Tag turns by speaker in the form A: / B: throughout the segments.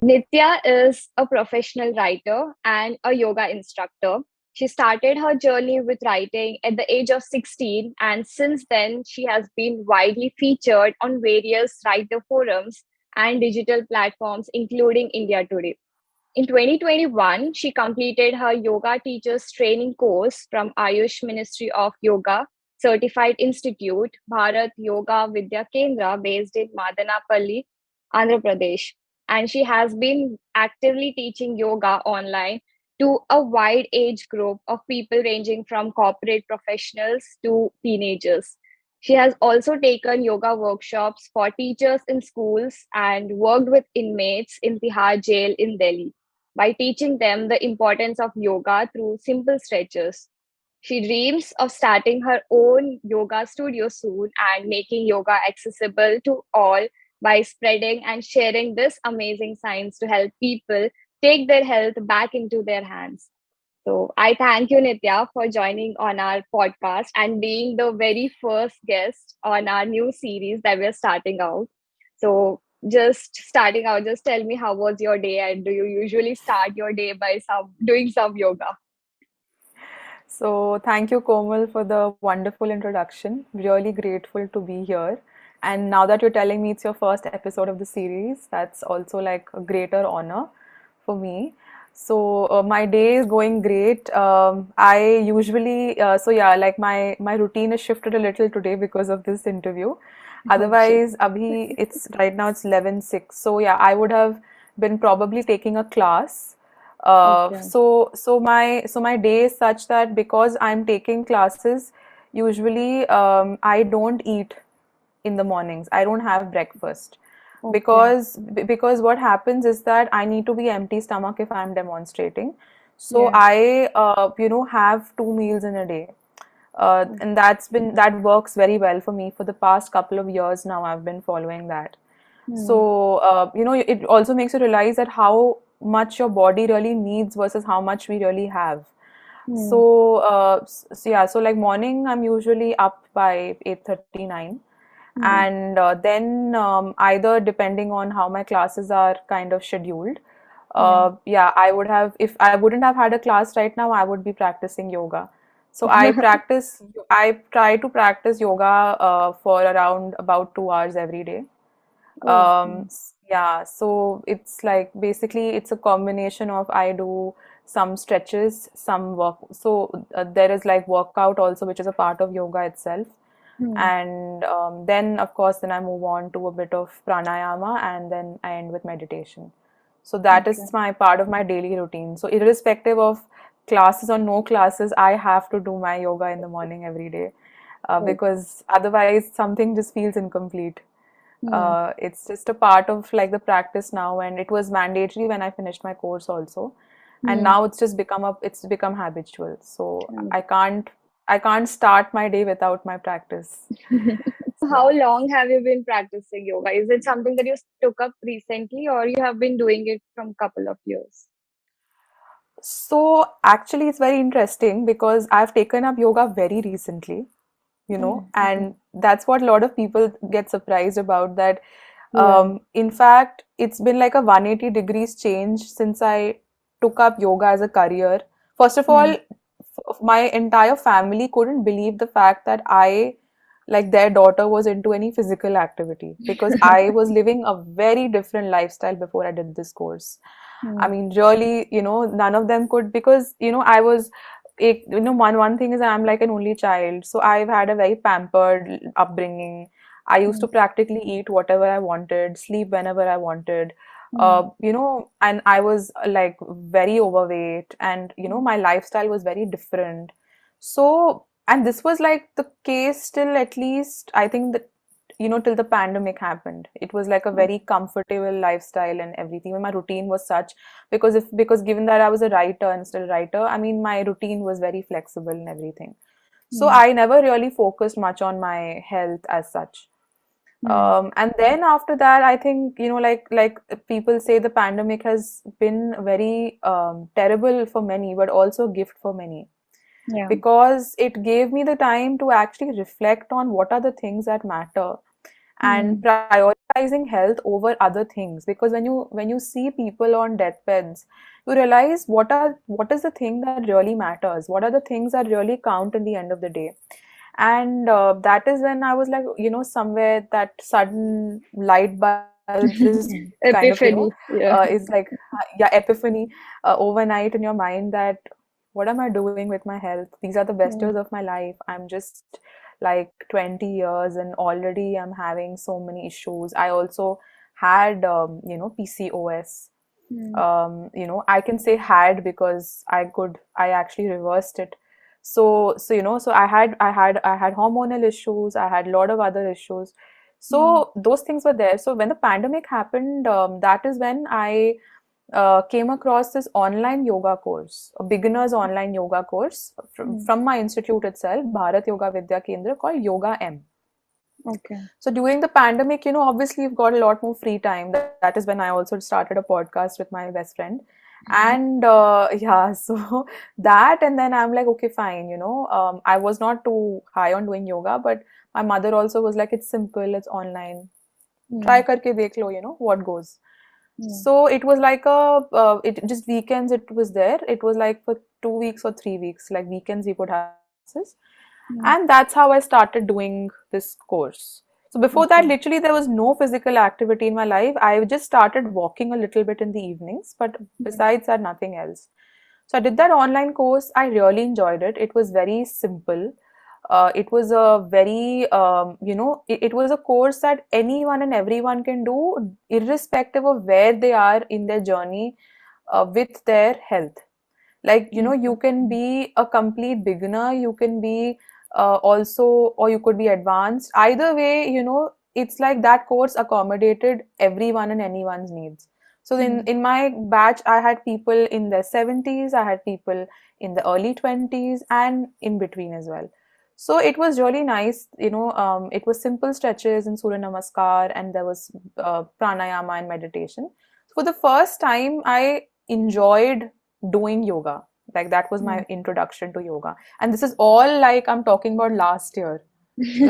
A: Nitya is a professional writer and a yoga instructor. She started her journey with writing at the age of 16, and since then, she has been widely featured on various writer forums and digital platforms, including India Today. In 2021, she completed her yoga teachers training course from Ayush Ministry of Yoga Certified Institute, Bharat Yoga Vidya Kendra, based in Madanapalli, Andhra Pradesh. And she has been actively teaching yoga online to a wide age group of people ranging from corporate professionals to teenagers. She has also taken yoga workshops for teachers in schools and worked with inmates in Tihar jail in Delhi by teaching them the importance of yoga through simple stretches. She dreams of starting her own yoga studio soon and making yoga accessible to all by spreading and sharing this amazing science to help people take their health back into their hands. So I thank you, Nitya, for joining on our podcast and being the very first guest on our new series that we're starting out. So just starting out, just tell me how was your day and do you usually start your day by some doing some yoga?
B: So, thank you, Komal, for the wonderful introduction. Really grateful to be here. And now that you're telling me it's your first episode of the series, that's also like a greater honor for me. So, my day is going great. I usually, so yeah, like my routine is shifted a little today because of this interview.
A: Okay.
B: Otherwise, abhi it's right now it's 11:06. So yeah, I would have been probably taking a class.
A: Okay.
B: So my day is such that because I'm taking classes, usually I don't eat in the mornings. I don't have breakfast
A: Okay.
B: because what happens is that I need to be empty stomach if I'm demonstrating. So
A: Yeah.
B: I have two meals in a day. And that works very well for me for the past couple of years now. I've been following that.
A: Hmm.
B: So, it also makes you realize that how much your body really needs versus how much we really have.
A: Hmm.
B: So yeah, so like morning, I'm usually up by 8:39,
A: Hmm.
B: and then either depending on how my classes are kind of scheduled,
A: Yeah.
B: yeah, I would have, if I wouldn't have had a class right now, I would be practicing yoga. So I try to practice yoga for around about 2 hours every day.
A: Okay.
B: Yeah, so it's like basically it's a combination of I do some stretches, some work. So there is like workout also, which is a part of yoga itself.
A: Hmm.
B: And then, of course, then I move on to a bit of pranayama and then I end with meditation. So that is
A: Okay.
B: my part of my daily routine. So irrespective of classes or no classes, I have to do my yoga in the morning every day
A: Okay.
B: because otherwise something just feels incomplete.
A: Hmm.
B: It's just a part of like the practice now, and it was mandatory when I finished my course also, and
A: Hmm.
B: now it's become habitual. So
A: Hmm.
B: I can't start my day without my practice.
A: So
B: Yeah.
A: how long have you been practicing yoga? Is it something that you took up recently or you have been doing it from couple of years?
B: So actually, it's very interesting because I've taken up yoga very recently,
A: Oh, okay.
B: and that's what a lot of people get surprised about that.
A: Yeah.
B: In fact, it's been like a 180 degrees change since I took up yoga as a career. First of all,
A: Hmm.
B: my entire family couldn't believe the fact that like their daughter was into any physical activity because I was living a very different lifestyle before I did this course. I
A: Hmm.
B: mean, really, none of them could because, I was, one thing is I'm like an only child, so I've had a very pampered upbringing. I used
A: Hmm.
B: to practically eat whatever I wanted, sleep whenever I wanted,
A: Hmm.
B: and I was like very overweight, and
A: Hmm.
B: my lifestyle was very different. So, and this was like the case till at least I think that till the pandemic happened. It was like a
A: Oh,
B: very comfortable lifestyle and everything. And my routine was such because given that I was a writer and still a writer, I mean my routine was very flexible and everything. So
A: hmm.
B: I never really focused much on my health as such.
A: Hmm.
B: And then after that, I think like people say, the pandemic has been very terrible for many, but also a gift for many
A: Yeah.
B: because it gave me the time to actually reflect on what are the things that matter and
A: Hmm.
B: prioritizing health over other things. Because when you see people on deathbeds, you realize what is the thing that really matters, what are the things that really count in the end of the day. And that is when I was like, somewhere that sudden light bulb is kind of,
A: Epiphany.
B: is
A: Yeah.
B: like, yeah, epiphany overnight in your mind, that what am I doing with my health? These are the best
A: Hmm.
B: years of my life. I'm just like 20 years and already I'm having so many issues. I also had, PCOS.
A: Hmm.
B: I can say had because I actually reversed it. So I had hormonal issues, I had a lot of other issues.
A: Hmm.
B: So those things were there. So when the pandemic happened, that is when I came across this online yoga course, a beginner's online yoga course
A: Hmm.
B: from my institute itself, Bharat Yoga Vidya Kendra, called Yoga M.
A: Okay.
B: So during the pandemic, obviously you've got a lot more free time. That is when I also started a podcast with my best friend. And yeah, so that, and then I'm like, okay, fine, I was not too high on doing yoga, but my mother also was like, it's simple, it's online. Try
A: Hmm.
B: karke dekh lo, what goes.
A: Hmm.
B: So it was like it just weekends it was there. It was like for 2 weeks or 3 weeks, like weekends we would have classes.
A: Hmm.
B: And that's how I started doing this course. So before that,
A: Okay.
B: literally there was no physical activity in my life. I just started walking a little bit in the evenings, but
A: Hmm.
B: besides that, nothing else. So I did that online course. I really enjoyed it. It was very simple. It was a very, it was a course that anyone and everyone can do, irrespective of where they are in their journey with their health. Like, you
A: Okay.
B: can be a complete beginner, you can be also, or you could be advanced. Either way, it's like that course accommodated everyone and anyone's needs. So
A: Hmm.
B: in my batch, I had people in their 70s, I had people in the early 20s, and in between as well. So it was really nice. It was simple stretches and Surya Namaskar, and there was pranayama and meditation. So for the first time, I enjoyed doing yoga. Like, that was
A: Hmm.
B: my introduction to yoga. And this is all, like, I'm talking about last year.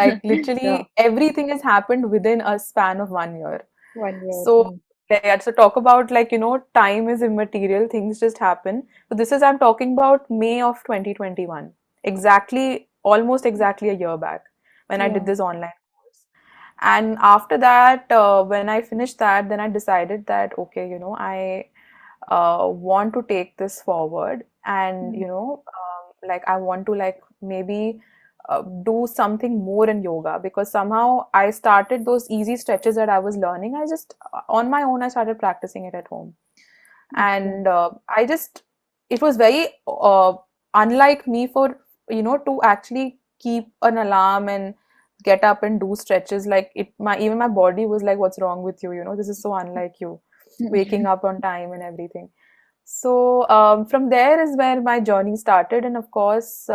B: Like,
A: Yeah.
B: literally everything has happened within a span of 1 year.
A: 1 year.
B: So
A: Hmm.
B: yeah, so talk about, like, time is immaterial, things just happen. So this is, I'm talking about May of 2021. Exactly, almost exactly a year back, when I did
A: Yeah.
B: this online course. And after that, when I finished that, then I decided that, okay, I want to take this forward, and
A: Hmm.
B: like, I want to, like, maybe do something more in yoga, because somehow I started those easy stretches that I was learning. I just on my own, I started practicing it at home.
A: Okay.
B: And I just it was very unlike me for to actually keep an alarm and get up and do stretches. Like, my even my body was like, what's wrong with you, this is so unlike you, waking up on time and everything. So from there is where my journey started. And of course,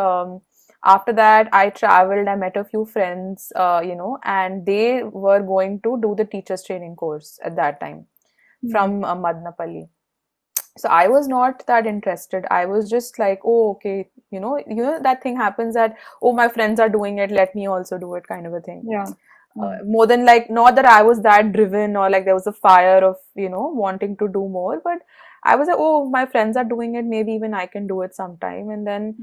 B: after that, I traveled, I met a few friends, and they were going to do the teachers training course at that time
A: Hmm.
B: from Madnapalli. So I was not that interested. I was just like, oh, okay, that thing happens that, oh, my friends are doing it, let me also do it, kind of a thing.
A: Yeah. Hmm.
B: More than, like, not that I was that driven, or like there was a fire of wanting to do more, but I was like, oh, my friends are doing it, maybe even I can do it sometime. And then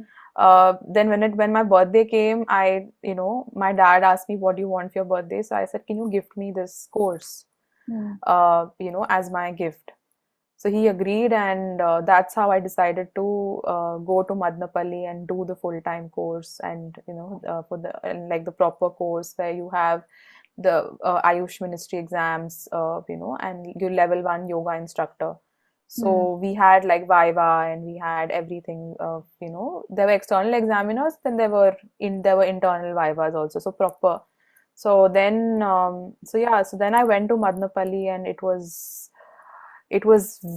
B: when my birthday came, my dad asked me, what do you want for your birthday? So I said, can you gift me this course,
A: Hmm.
B: as my gift? So he agreed, and that's how I decided to go to Madnapalli and do the full-time course. And for the and like the proper course where you have the Ayush Ministry exams, and your level one yoga instructor.
A: Hmm.
B: So we had like Viva, and we had everything. There were external examiners, then there were internal Vivas also. So proper. So then, so then I went to Madnapalli, and it was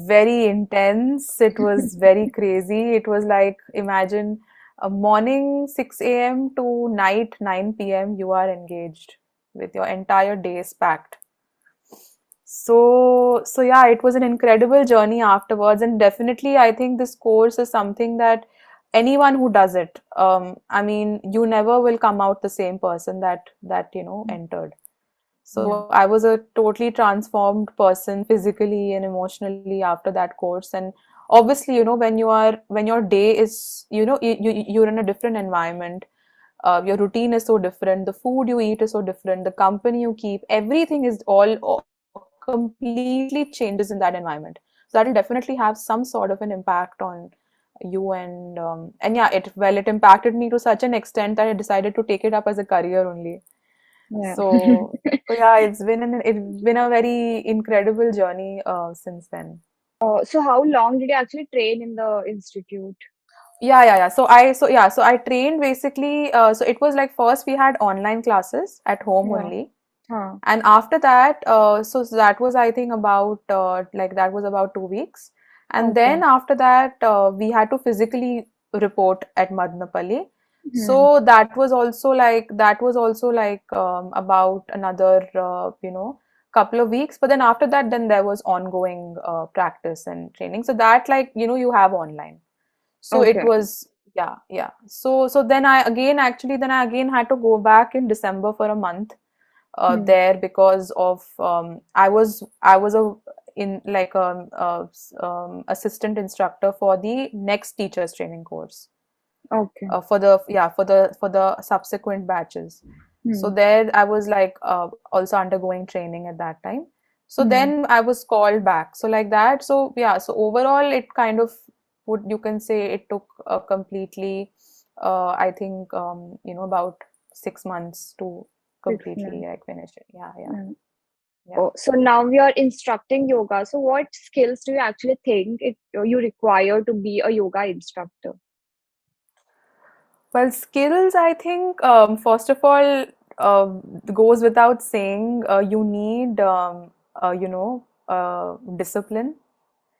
B: very intense. It was very crazy. It was like, imagine a morning 6 a.m. to night 9 p.m. you are engaged with your entire days packed. So yeah, it was an incredible journey afterwards. And definitely, I think this course is something that anyone who does it, I mean, you never will come out the same person that entered.
A: Yeah.
B: So I was a totally transformed person physically and emotionally after that course. And obviously, when your day is, you're in a different environment. Your routine is so different, the food you eat is so different, the company you keep, everything is all completely changes in that environment. So that'll definitely have some sort of an impact on you. And yeah, it impacted me to such an extent that I decided to take it up as a career only.
A: Yeah.
B: So yeah, it's been a very incredible journey since then.
A: So how long did you actually train in the institute?
B: Yeah. So I trained basically. So it was like first we had online classes at home
A: Yeah.
B: only,
A: Huh.
B: and after that, so that was I think about like that was about 2 weeks, and
A: Okay.
B: then after that we had to physically report at Madnapalli.
A: Hmm.
B: So that was also like about another couple of weeks. But then after that, then there was ongoing practice and training. So that like you have online. So it
A: Okay.
B: was, yeah. So then I again had to go back in December for a month
A: Hmm.
B: there because of I was a in like assistant instructor for the next teachers training course
A: Okay.
B: for the subsequent batches. So
A: Hmm.
B: there I was like also undergoing training at that time. So
A: Hmm.
B: then I was called back. So like that. So yeah. So overall, it kind of would you can say it took completely. I think about 6 months to
A: 6 months.
B: completely like finish it.
A: Hmm.
B: Yeah.
A: Oh, so now we are instructing yoga. So what skills do you actually think you require to be a yoga instructor?
B: Well, skills, I think, first of all, goes without saying, you need, discipline,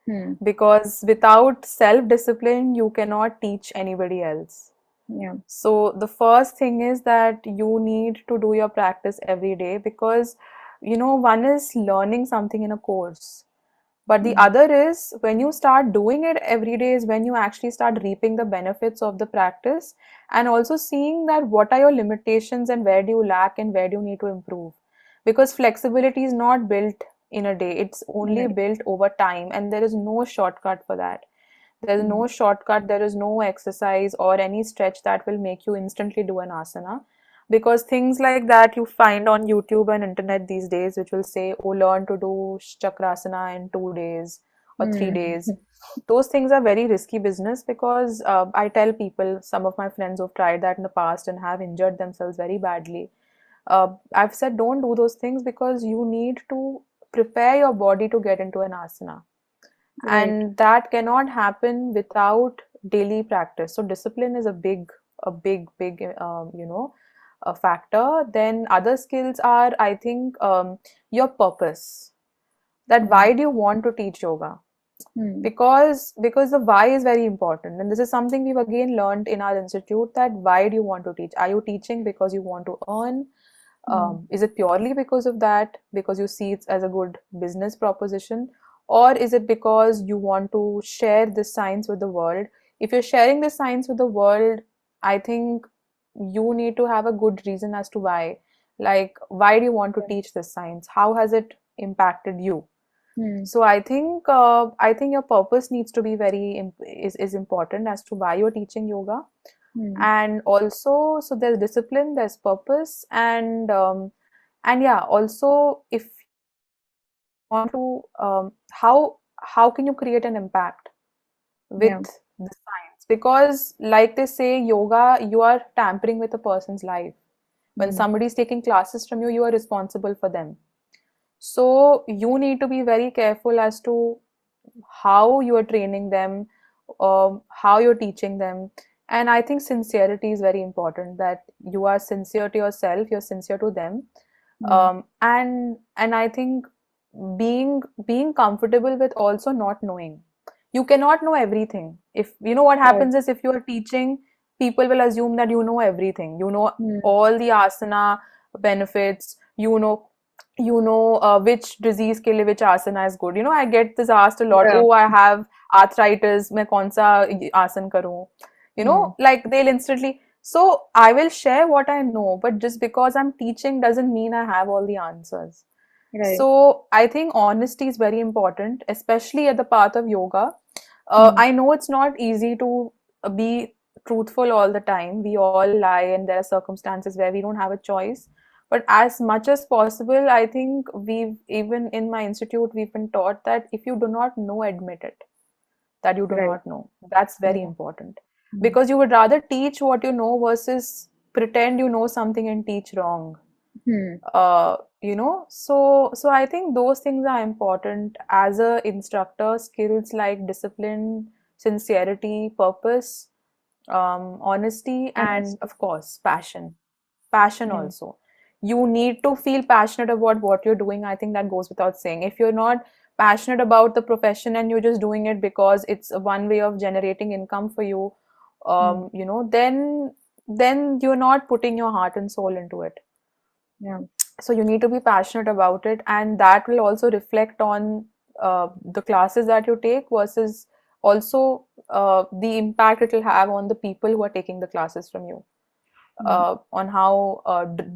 A: Hmm.
B: because without self-discipline, you cannot teach anybody else.
A: Yeah.
B: So the first thing is that you need to do your practice every day because, one is learning something in a course. But the
A: Hmm.
B: other is when you start doing it every day is when you actually start reaping the benefits of the practice, and also seeing that what are your limitations and where do you lack and where do you need to improve. Because flexibility is not built in a day, it's only
A: Right.
B: built over time, and there is no shortcut for that. There's
A: Hmm.
B: no shortcut, there is no exercise or any stretch that will make you instantly do an asana. Because things like that you find on YouTube and internet these days, which will say, oh, learn to do chakrasana in 2 days or three
A: Hmm.
B: days. Those things are very risky business because I tell people, some of my friends who've tried that in the past and have injured themselves very badly. I've said, don't do those things because you need to prepare your body to get into an asana,
A: Right.
B: and that cannot happen without daily practice. So discipline is a big a factor. Then other skills are, I think, your purpose, that
A: Hmm.
B: why do you want to teach yoga.
A: Hmm.
B: Because the why is very important, and this is something we've again learned in our institute, that why do you want to teach? Are you teaching because you want to earn?
A: Hmm.
B: Is it purely because of that, because you see it as a good business proposition, or is it because you want to share this science with the world? If you're sharing this science with the world, I think you need to have a good reason as to why. Like, why do you want to
A: Yeah.
B: teach this science? How has it impacted you?
A: Hmm.
B: So I think your purpose needs to be is important as to why you're teaching yoga.
A: Hmm.
B: And also, so there's discipline, there's purpose, and yeah, also if you want to how can you create an impact with
A: Yeah.
B: the science? Because like they say, yoga, you are tampering with a person's life. When
A: Hmm.
B: somebody is taking classes from you, you are responsible for them. So you need to be very careful as to how you are training them, how you're teaching them. And I think sincerity is very important, that you are sincere to yourself, you're sincere to them.
A: Hmm.
B: And I think being comfortable with also not knowing. You cannot know everything. If you know what
A: Right.
B: happens is, if you are teaching, people will assume that you know everything. You know
A: Hmm.
B: all the asana benefits. Which disease के लिए which asana is good. I get this asked a lot.
A: Yeah.
B: Oh, I have arthritis. मैं कौन सा आसन करूं?
A: Hmm.
B: Like they'll instantly. So I will share what I know, but just because I'm teaching doesn't mean I have all the answers.
A: Right.
B: So I think honesty is very important, especially at the path of yoga.
A: Hmm.
B: I know it's not easy to be truthful all the time. We all lie, and there are circumstances where we don't have a choice. But as much as possible, I think we've, even in my institute, we've been taught that if you do not know, admit it, that you do
A: Right.
B: not know. That's very
A: Yeah.
B: important,
A: Hmm.
B: because you would rather teach what you know versus pretend you know something and teach wrong.
A: Hmm.
B: So I think those things are important as a instructor. Skills like discipline, sincerity, purpose, honesty, and
A: Honest.
B: of course passion
A: Yeah.
B: also. You need to feel passionate about what you're doing. I think that goes without saying. If you're not passionate about the profession and you're just doing it because it's one way of generating income for you,
A: Hmm.
B: then you're not putting your heart and soul into it.
A: Yeah.
B: So you need to be passionate about it, and that will also reflect on the classes that you take, versus also the impact it will have on the people who are taking the classes from you,
A: Hmm.
B: on how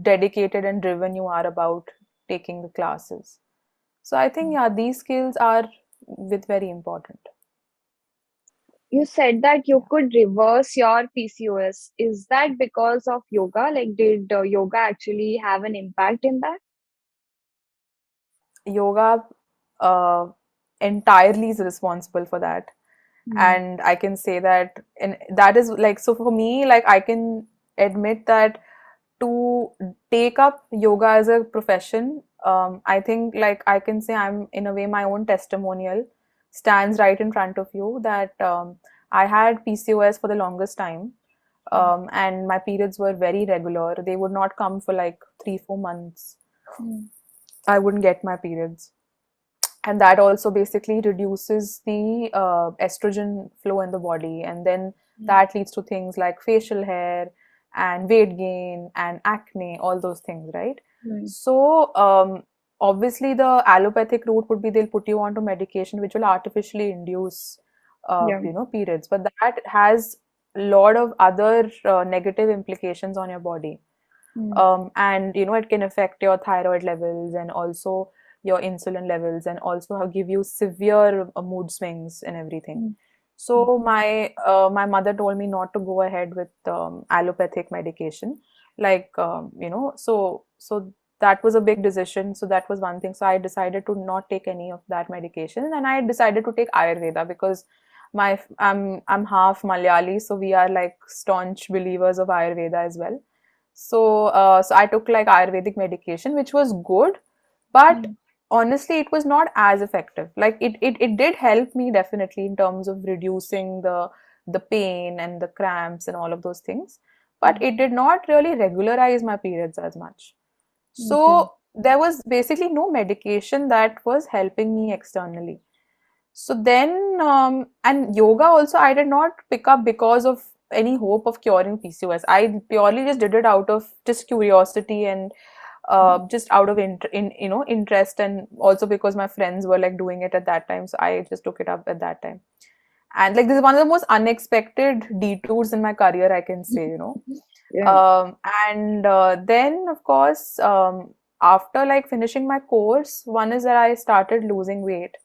B: dedicated and driven you are about taking the classes. So I think, yeah, these skills are with very important.
A: You said that you
B: Yeah.
A: could reverse your PCOS. Is that because of yoga? Like, did yoga actually have an impact in that?
B: Yoga uh, entirely is responsible for that.
A: Hmm.
B: And I can say that, and that is like, so for me, like, I can admit that to take up yoga as a profession, I think, like, I can say I'm in a way my own testimonial stands right in front of you, that I had PCOS for the longest time. And my periods were very regular. They would not come for like 3-4 months.
A: Hmm.
B: I wouldn't get my periods, and that also basically reduces the estrogen flow in the body, and then
A: Hmm.
B: that leads to things like facial hair and weight gain and acne, all those things, right?
A: Hmm.
B: So obviously the allopathic route would be they'll put you onto medication which will artificially induce
A: Yeah.
B: periods, but that has a lot of other negative implications on your body.
A: Hmm.
B: And it can affect your thyroid levels, and also your insulin levels, and also give you severe mood swings and everything.
A: Hmm.
B: So my mother told me not to go ahead with allopathic medication, like so that was a big decision. So that was one thing. So I decided to not take any of that medication, and I decided to take Ayurveda, because I'm half Malayali, so we are like staunch believers of Ayurveda as well. So I took like Ayurvedic medication, which was good, but
A: Hmm.
B: honestly, it was not as effective. Like it did help me definitely in terms of reducing the pain and the cramps and all of those things, but
A: Hmm.
B: it did not really regularize my periods as much.
A: Okay.
B: So there was basically no medication that was helping me externally. So then, and yoga also, I did not pick up because of any hope of curing PCOS. I purely just did it out of just curiosity, and just out of interest, and also because my friends were like doing it at that time. So I just took it up at that time. And like, this is one of the most unexpected detours in my career, I can say.
A: Yeah.
B: Um, and then, of course, after like finishing my course, one is that I started losing weight,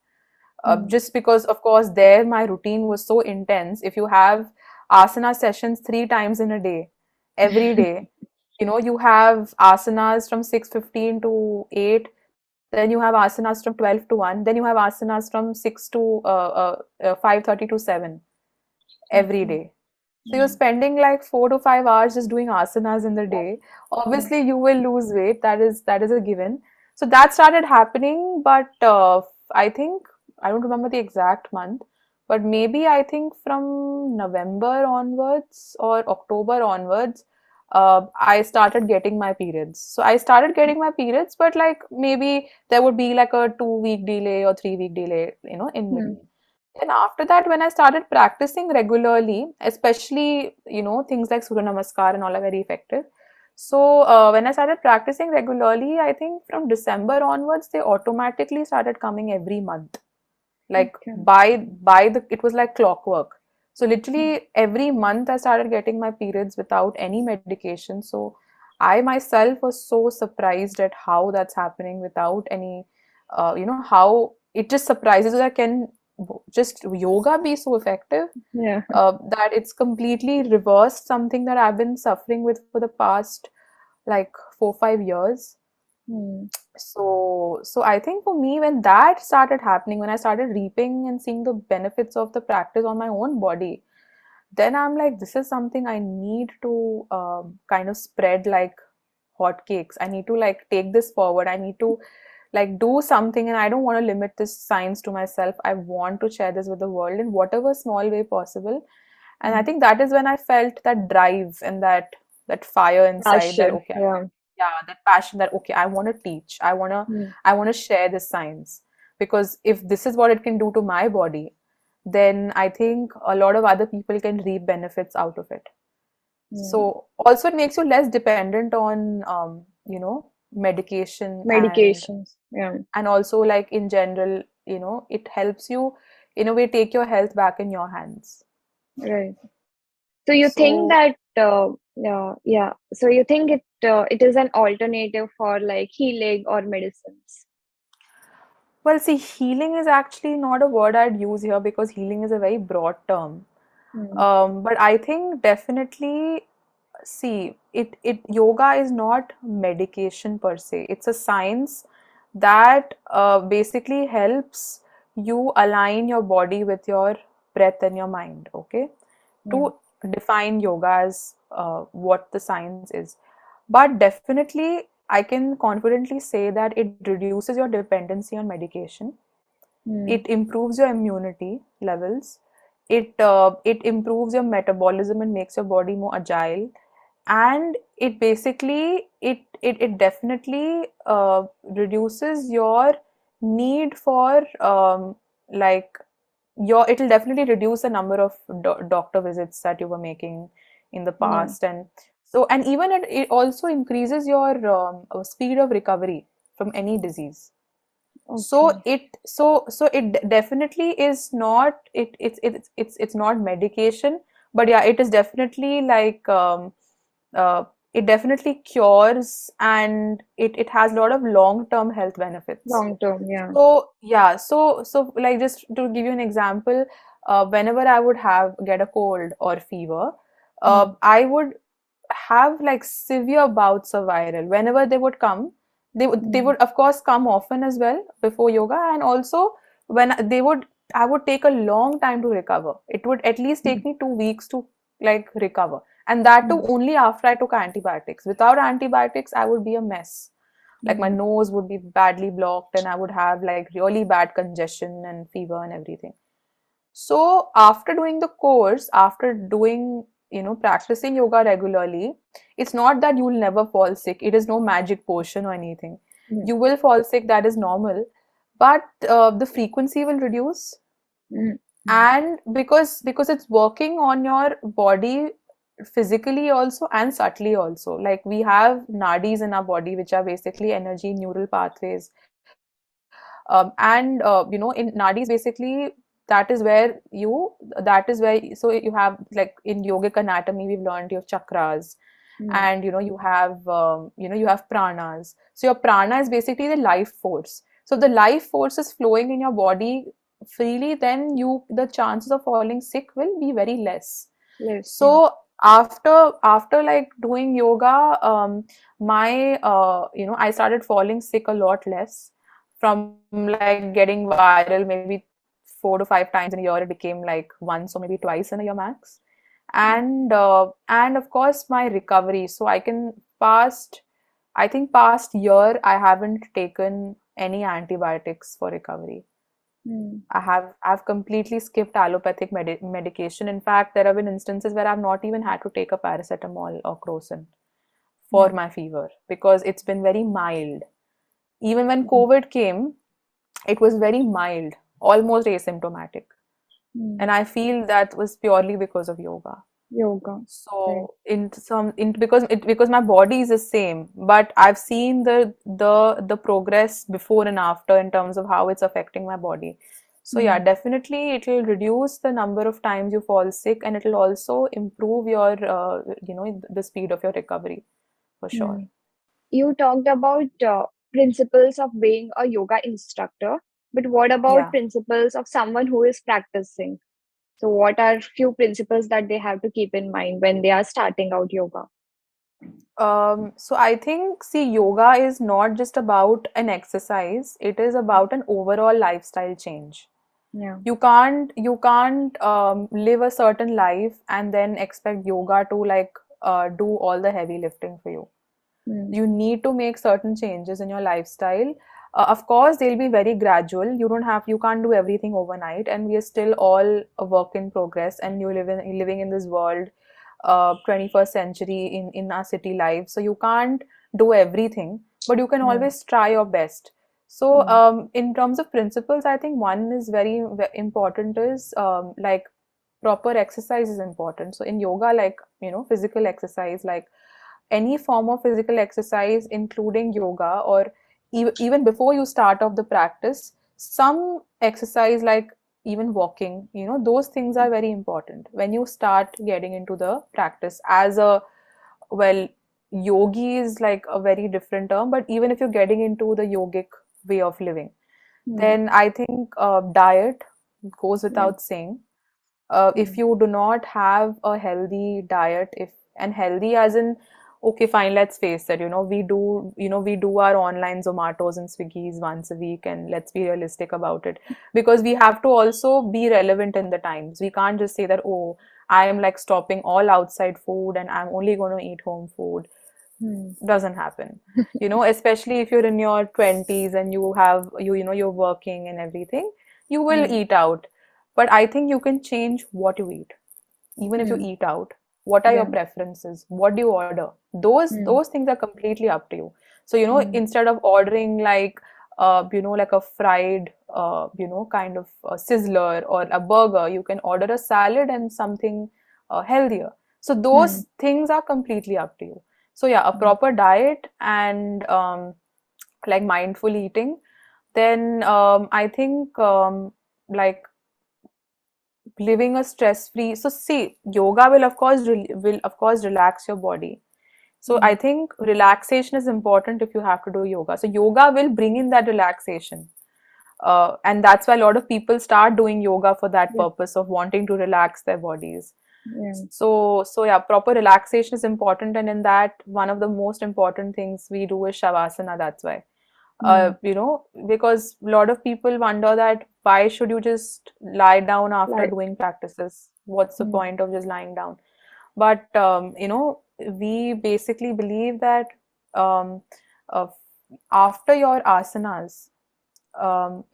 A: Hmm.
B: just because, of course, there my routine was so intense. If you have asana sessions 3 times in a day, every day, you have asanas from 6:15 to 8, then you have asanas from 12 to 1, then you have asanas from 6 to 5:30 to 7 every
A: Okay.
B: day. So you're
A: Hmm.
B: spending like 4 to 5 hours just doing asanas in the day.
A: Yeah.
B: Obviously, you will lose weight. That is a given. So that started happening, but I think I don't remember the exact month, but maybe I think from November onwards or October onwards, I started getting my periods. So I started getting my periods, but like maybe there would be like a 2 week delay or 3 week delay, in
A: Hmm.
B: between. Then after that, when I started practicing regularly, especially, things like Surya Namaskar and all are very effective. So when I started practicing regularly, I think from December onwards, they automatically started coming every month. Like
A: Okay.
B: by the it was like clockwork. So
A: Mm.
B: literally every month I started getting my periods without any medication. So I myself was so surprised at how that's happening without any, how it just surprises you that can just yoga be so effective,
A: Yeah.
B: that it's completely reversed something that I've been suffering with for the past like 4 5 years.
A: Mm.
B: So I think for me, when that started happening, when I started reaping and seeing the benefits of the practice on my own body, then I'm like, this is something I need to kind of spread like hotcakes. I need to like take this forward. I need to like do something, and I don't want to limit this science to myself. I want to share this with the world in whatever small way possible. And I
A: Mm.
B: think that is when I felt that drive and that fire inside, that
A: Passion.
B: okay,
A: Yeah.
B: yeah, that passion, that okay, I want to teach,
A: Mm.
B: I want to share this science, because if this is what it can do to my body, then I think a lot of other people can reap benefits out of it.
A: Mm.
B: So also it makes you less dependent on medication,
A: Medications. Yeah.
B: and also like in general, it helps you in a way take your health back in your hands.
A: Right. So you think
B: So
A: that yeah. So you think it is an alternative for like healing or medicines?
B: well, see, healing is actually not a word I'd use here because healing is a very broad term.
A: Mm.
B: But I think definitely, see, it yoga is not medication per se. It's a science that basically helps you align your body with your breath and your mind. Okay,
A: Mm.
B: to define yoga as what the science is. But definitely, I can confidently say that it reduces your dependency on medication.
A: Mm.
B: It improves your immunity levels. It improves your metabolism and makes your body more agile. And it basically it definitely reduces your need for like your it'll definitely reduce the number of doctor visits that you were making in the
A: Yeah.
B: past. And so, and even it also increases your speed of recovery from any disease.
A: Okay.
B: So it definitely is not it's not medication, but yeah, it is definitely like uh, it definitely cures, and it has a lot of long-term health benefits.
A: Long term. Yeah.
B: So yeah, so like just to give you an example, whenever I would have get a cold or fever,
A: Mm.
B: I would have like severe bouts of viral. Whenever they would come, they would
A: Mm.
B: of course come often as well before yoga, and also when they would, I would take a long time to recover. It would at least
A: Mm.
B: take me 2 weeks to like recover, and that too
A: Mm.
B: only after I took antibiotics. Without antibiotics, I would be a mess. Like my
A: Mm.
B: nose would be badly blocked, and I would have like really bad congestion and fever and everything. So after doing the course, after doing, practicing yoga regularly, it's not that you will never fall sick. It is no magic potion or anything.
A: Mm.
B: You will fall sick, that is normal, but the frequency will reduce.
A: Mm. Mm.
B: And because it's working on your body physically also and subtly also. Like we have nadis in our body, which are basically energy neural pathways. And in nadis basically, that is where, so you have like in yogic anatomy we've learned you have chakras,
A: Mm.
B: and you have pranas. So your prana is basically the life force. So if the life force is flowing in your body freely, then the chances of falling sick will be very less.
A: Yes. Yeah.
B: So after like doing yoga, my I started falling sick a lot less. From like getting viral maybe 4 to 5 times in a year, it became like once or maybe twice in a year max. And of course my recovery. So I think past year I haven't taken any antibiotics for recovery.
A: Mm.
B: I've completely skipped allopathic medication. In fact, there have been instances where I've not even had to take a paracetamol or crocin for
A: Mm.
B: my fever because it's been very mild. Even when
A: Mm.
B: COVID came, it was very mild, almost asymptomatic.
A: Mm.
B: And I feel that was purely because of yoga.
A: Yoga. Right.
B: So because my body is the same, but I've seen the progress before and after in terms of how it's affecting my body. So yeah, definitely it will reduce the number of times you fall sick, and it will also improve your, the speed of your recovery for sure.
A: Mm. You talked about principles of being a yoga instructor, but what about
B: Yeah.
A: principles of someone who is practicing? So, what are few principles that they have to keep in mind when they are starting out yoga?
B: So I think, see, yoga is not just about an exercise, it is about an overall lifestyle change.
A: Yeah.
B: You can't live a certain life and then expect yoga to like do all the heavy lifting for you.
A: Mm.
B: You need to make certain changes in your lifestyle. Of course they'll be very gradual. You can't do everything overnight, and we are still all a work in progress, and living in this world, 21st century, in our city life, so you can't do everything, but you can
A: Yeah.
B: always try your best. So
A: Mm.
B: in terms of principles, I think one is important is like proper exercise is important. So in yoga, like, physical exercise, like any form of physical exercise, including yoga, or even before you start off the practice, some exercise like even walking, those things are very important when you start getting into the practice. As a, well, yogi is like a very different term, but even if you're getting into the yogic way of living,
A: Mm.
B: then I think diet goes
A: Yeah.
B: without saying. If
A: Mm.
B: you do not have a healthy diet, if and healthy as in, okay, fine, let's face it, we do our online Zomatos and Swiggies once a week, and let's be realistic about it, because we have to also be relevant in the times. We can't just say that, oh, I am like stopping all outside food and I'm only going to eat home food.
A: Mm.
B: Doesn't happen. Especially if you're in your 20s and you're working and everything, you will
A: Mm.
B: eat out. But I think you can change what you eat. Even if you
A: Mm.
B: eat out, what are your
A: Yeah.
B: preferences? What do you order? Those
A: Mm.
B: things are completely up to you. So,
A: Mm.
B: instead of ordering like like a fried kind of sizzler or a burger, you can order a salad and something healthier. So
A: Mm.
B: those things are completely up to you. So yeah, a
A: Mm.
B: proper diet and like mindful eating. Then I think like living a stress free. So see, yoga will of course relax your body. So I
A: Mm.
B: think relaxation is important if you have to do yoga. So yoga will bring in that relaxation. And that's why a lot of people start doing yoga for that
A: Yeah.
B: purpose of wanting to relax their bodies.
A: Yeah.
B: So yeah, proper relaxation is important, and in that, one of the most important things we do is shavasana. That's why,
A: Mm.
B: because a lot of people wonder that why should you just lie down after
A: Like.
B: doing practices? What's the
A: Mm.
B: point of just lying down? But we basically believe that um, uh, after your asanas,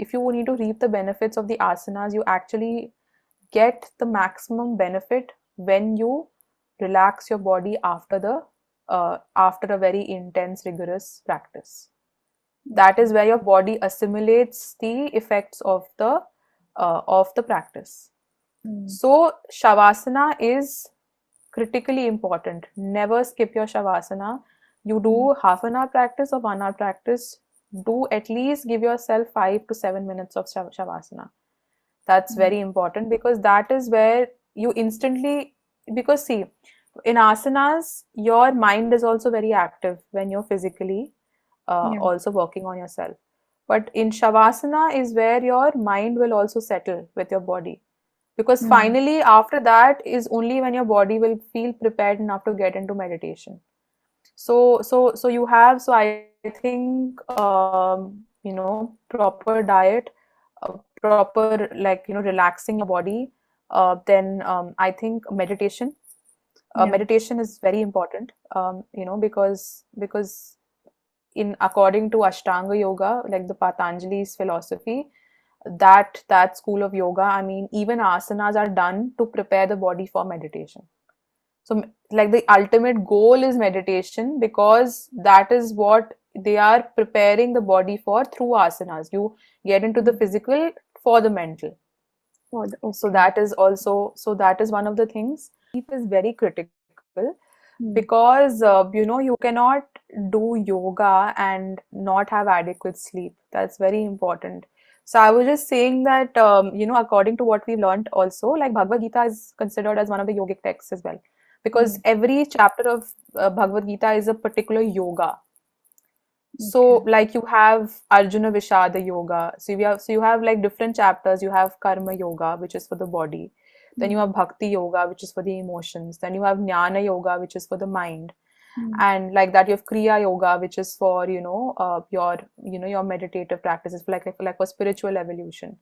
B: if you need to reap the benefits of the asanas, you actually get the maximum benefit when you relax your body after a very intense, rigorous practice. That is where your body assimilates the effects of the practice.
A: Mm.
B: So shavasana is critically important. Never skip your shavasana. You
A: Mm.
B: do half an hour practice or 1 hour practice. Do at least give yourself 5 to 7 minutes of shavasana. That's
A: Mm.
B: very important, because that is where you instantly, because see, in asanas, your mind is also very active when you're physically
A: Yeah.
B: also working on yourself. But in shavasana is where your mind will also settle with your body, because
A: Mm.
B: finally after that is only when your body will feel prepared enough to get into meditation. So you have, so I think proper diet, proper, like, relaxing your body, then I think meditation.
A: Yeah.
B: Meditation is very important, because in according to Ashtanga yoga, like the Patanjali's philosophy, that school of yoga, I mean, even asanas are done to prepare the body for meditation. So, like, the ultimate goal is meditation, because that is what they are preparing the body for through asanas. You get into the
A: Mm.
B: physical for the mental.
A: For the,
B: So
A: okay.
B: that is also, so that is one of the things. Sleep is very critical,
A: Mm.
B: because you cannot do yoga and not have adequate sleep. That's very important. So I was just saying that, according to what we learned also, like Bhagavad Gita is considered as one of the yogic texts as well, because
A: Mm.
B: every chapter of Bhagavad Gita is a particular yoga. So,
A: Okay.
B: like you have Arjuna Vishada Yoga. So you have like different chapters. You have Karma Yoga, which is for the body. Then you
A: Mm.
B: have Bhakti Yoga, which is for the emotions. Then you have Jnana Yoga, which is for the mind.
A: Mm.
B: And like that, you have Kriya Yoga, which is for your meditative practices, like for spiritual evolution.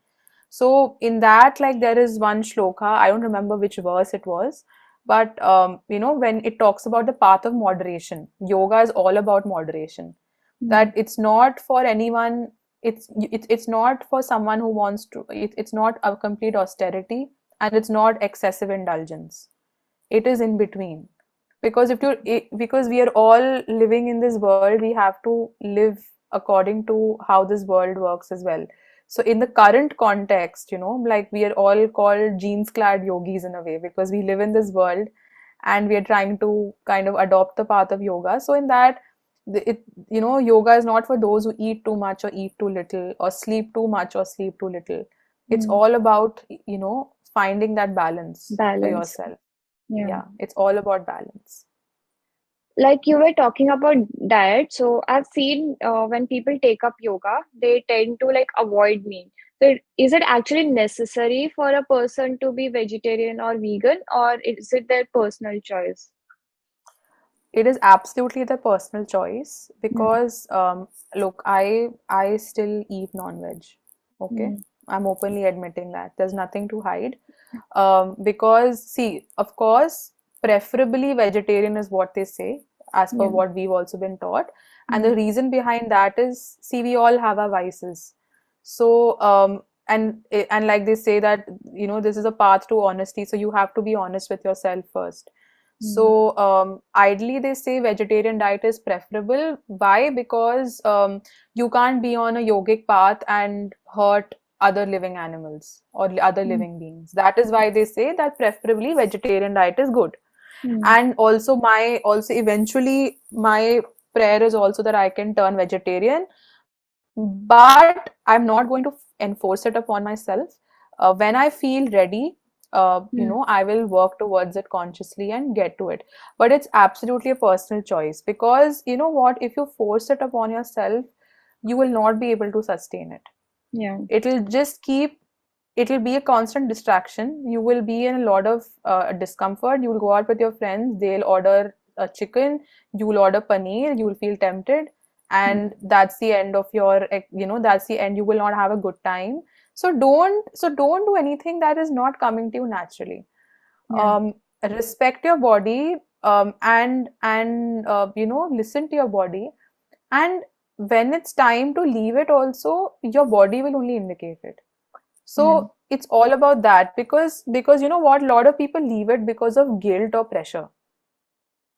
B: So in that, like there is one shloka. I don't remember which verse it was, but when it talks about the path of moderation, yoga is all about moderation,
A: Mm.
B: that it's not for anyone. It's not for someone who wants to. It's not a complete austerity, and it's not excessive indulgence. It is in between, because because we are all living in this world, we have to live according to how this world works as well. So in the current context, like we are all called jeans clad yogis in a way, because we live in this world and we are trying to kind of adopt the path of yoga. So in that, yoga is not for those who eat too much or eat too little, or sleep too much or sleep too little. It's
A: Mm.
B: all about, finding that balance for
A: Balance.
B: yourself.
A: Yeah.
B: Yeah, it's all about balance.
A: Like you were talking about diet, so I've seen when people take up yoga, they tend to like avoid meat. So is it actually necessary for a person to be vegetarian or vegan, or is it their personal choice?
B: It is absolutely the personal choice,
A: Mm.
B: because look, I still eat non-veg. Okay,
A: Mm.
B: I'm openly admitting that. There's nothing to hide. Because see, of course, preferably vegetarian is what they say, as per
A: Yeah.
B: what we've also been taught. And
A: Mm.
B: the reason behind that is, see, we all have our vices. So and like they say that, this is a path to honesty. So you have to be honest with yourself first.
A: Mm.
B: So ideally, they say vegetarian diet is preferable. Why? Because you can't be on a yogic path and hurt other living animals or other
A: Mm.
B: living beings. That is why they say that preferably vegetarian diet is good.
A: Mm.
B: And also eventually my prayer is also that I can turn vegetarian, but I'm not going to enforce it upon myself. When I feel ready,
A: Mm.
B: I will work towards it consciously and get to it. But it's absolutely a personal choice, because you know what, if you force it upon yourself, you will not be able to sustain it.
A: Yeah.
B: It'll just keep It'll be a constant distraction. You will be in a lot of discomfort. You will go out with your friends, they'll order a chicken, you will order paneer, you will feel tempted,
A: Mm.
B: and that's the end of your, that's the end. You will not have a good time. So don't do anything that is not coming to you naturally.
A: Yeah.
B: um, Respect your body, and listen to your body. And when it's time to leave it also, your body will only indicate it.
A: Yeah.
B: So it's all about that, because you know what, a lot of people leave it because of guilt or pressure,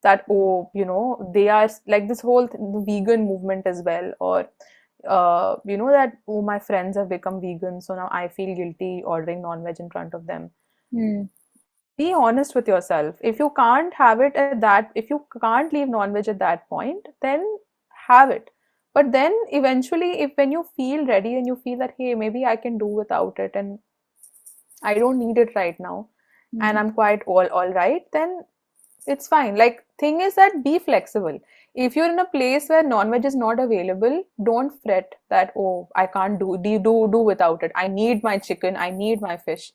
B: that,
A: Mm.
B: oh, they are like this whole the vegan movement as well, or that, oh, my friends have become vegan, so now I feel guilty ordering non-veg in front of them.
A: Mm.
B: Be honest with yourself. If you can't have it at that, if you can't leave non-veg at that point, then have it. But then eventually, if when you feel ready and you feel that, hey, maybe I can do without it, and I don't need it right now, and
A: Mm.
B: I'm quite all right, then it's fine. Like, thing is that be flexible. If you're in a place where non-veg is not available, don't fret that, oh, I can't do without it. I need my chicken, I need my fish.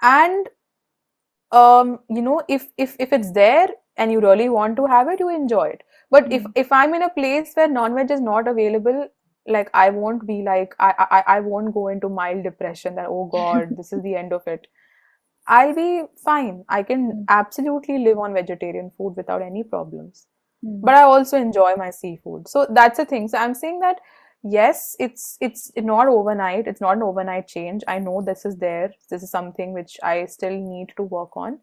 B: And if it's there and you really want to have it, you enjoy it. But if
A: Mm.
B: if I'm in a place where non-veg is not available, like, I won't be like, I won't go into mild depression that, oh god, this is the end of it. I'll be fine. I can
A: Mm.
B: absolutely live on vegetarian food without any problems.
A: Mm.
B: But I also enjoy my seafood. So that's the thing. So I'm saying that yes, it's not overnight. It's not an overnight change. I know this is there. This is something which I still need to work on.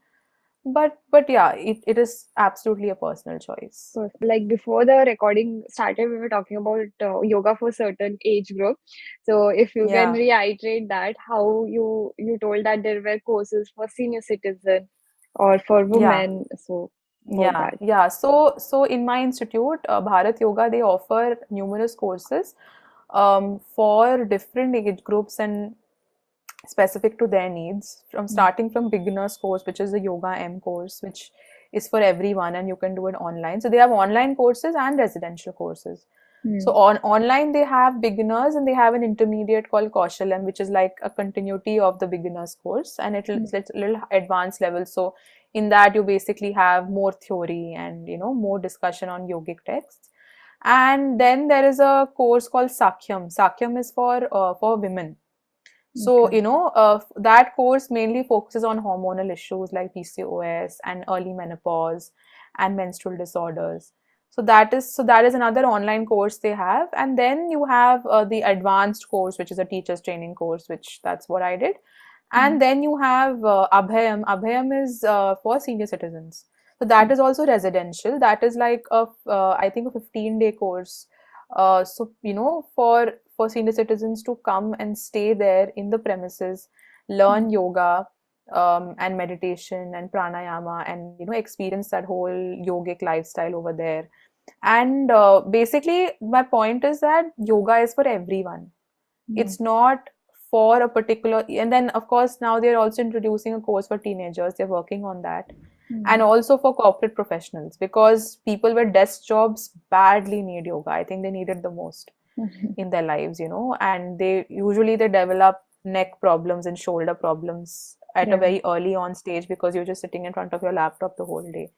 B: But yeah, it is absolutely a personal choice.
A: Like before the recording started, we were talking about yoga for certain age group. So if you can
B: Yeah,
A: reiterate that, how you told that there were courses for senior citizen or for
B: yeah.
A: women. So about
B: Yeah,
A: that.
B: yeah. So in my institute, Bharat Yoga, they offer numerous courses. for different age groups and specific to their needs, from starting from beginners course, which is the yoga M course, which is for everyone and you can do it online. So they have online courses and residential courses. So
A: Mm.
B: on online they have beginners and they have an intermediate called Kaushalam, which is like a continuity of the beginners course, and
A: Mm.
B: it's a little advanced level. So in that you basically have more theory and more discussion on yogic texts. And then there is a course called Sakyam. Sakyam is for women. So,
A: Okay.
B: that course mainly focuses on hormonal issues like PCOS and early menopause and menstrual disorders. So that is another online course they have. And then you have the advanced course, which is a teacher's training course, which that's what I did.
A: Mm.
B: And then you have Abhayam. Abhayam is for senior citizens. So that is also residential. That is like I think a 15-day course. So for senior citizens to come and stay there in the premises,
A: Mm.
B: learn yoga, and meditation and pranayama, and experience that whole yogic lifestyle over there. And basically my point is that yoga is for everyone.
A: Mm.
B: It's not for a particular. And then of course now they're also introducing a course for teenagers. They're working on that. And
A: Mm.
B: also for corporate professionals, because people with desk jobs badly need yoga. I think they need it the most
A: Mhm.
B: in their lives, and they develop neck problems and shoulder problems at a
A: Yeah.
B: very early on stage, because you're just sitting in front of your laptop the whole day.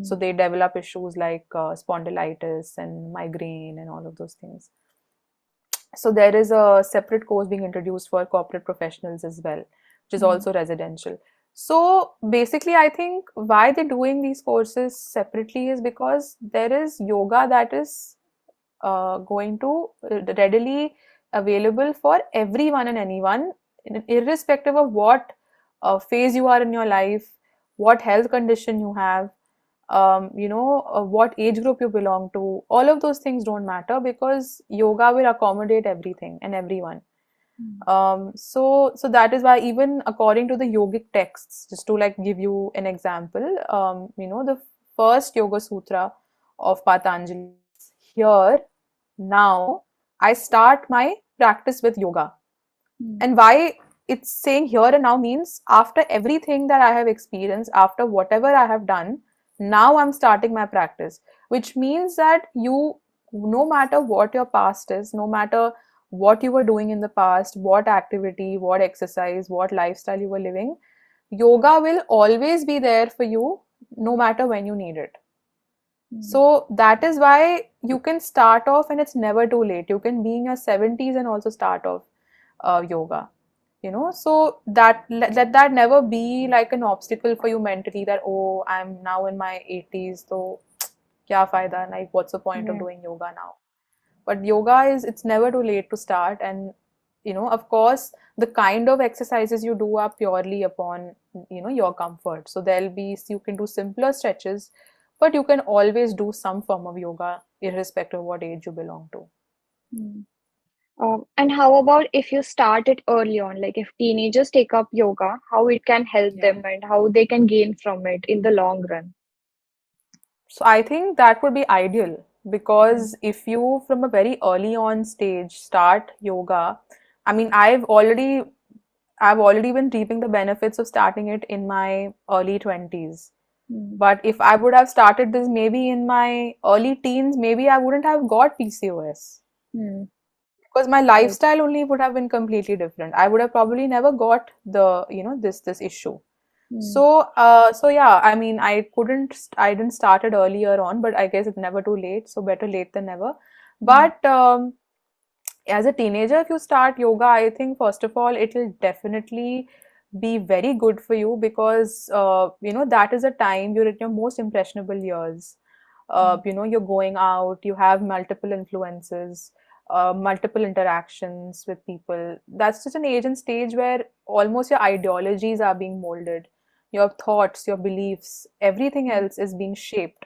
B: So
A: Mm.
B: they develop issues like spondylitis and migraine and all of those things. So there is a separate course being introduced for corporate professionals as well, which is
A: Mm.
B: also residential. So basically, I think why they're doing these courses separately is because there is yoga that is going to readily available for everyone and anyone, irrespective of what phase you are in your life, what health condition you have, what age group you belong to. All of those things don't matter, because yoga will accommodate everything and everyone.
A: Mm.
B: So that is why, even according to the yogic texts, just to like give you an example, the first Yoga Sutra of Patanjali says, "Here now I start my practice with yoga."
A: Mm.
B: And why it's saying here and now means, after everything that I have experienced, after whatever I have done, now I'm starting my practice. Which means that you, no matter what your past is, no matter what you were doing in the past, what activity, what exercise, what lifestyle you were living, yoga will always be there for you, no matter when you need it.
A: Mm.
B: So that is why you can start off, and it's never too late. You can be in your 70s and also start off yoga. So that, let that never be like an obstacle for you mentally, that, oh, I'm now in my 80s, so kya fayda, like what's the point of
A: Yeah.
B: doing yoga now? But yoga is, it's never too late to start. And of course, the kind of exercises you do are purely upon your comfort. So there'll be, you can do simpler stretches, but you can always do some form of yoga irrespective of what age you belong to.
A: Mm. And how about if you start it early on, like if teenagers take up yoga, how it can help
B: Yeah.
A: them and how they can gain from it in the long run?
B: So I think that would be ideal,
A: Mm.
B: because if you from a very early on stage start yoga, I mean, I've already been reaping the benefits of starting it in my early 20s.
A: Mm.
B: But if I would have started this maybe in my early teens, maybe I wouldn't have got PCOS,
A: Mm.
B: because my
A: Right.
B: lifestyle only would have been completely different. I would have probably never got this issue.
A: Mm.
B: So yeah, I mean, I didn't start it earlier on, but I guess it's never too late. So better late than never.
A: Mm.
B: But as a teenager, if you start yoga, I think first of all, it will definitely be very good for you, because that is a time you're at your most impressionable years.
A: Mm.
B: You're going out, you have multiple influences, multiple interactions with people. That's just an age and stage where almost your ideologies are being molded, your thoughts, your beliefs, everything
A: Mm.
B: else is being shaped.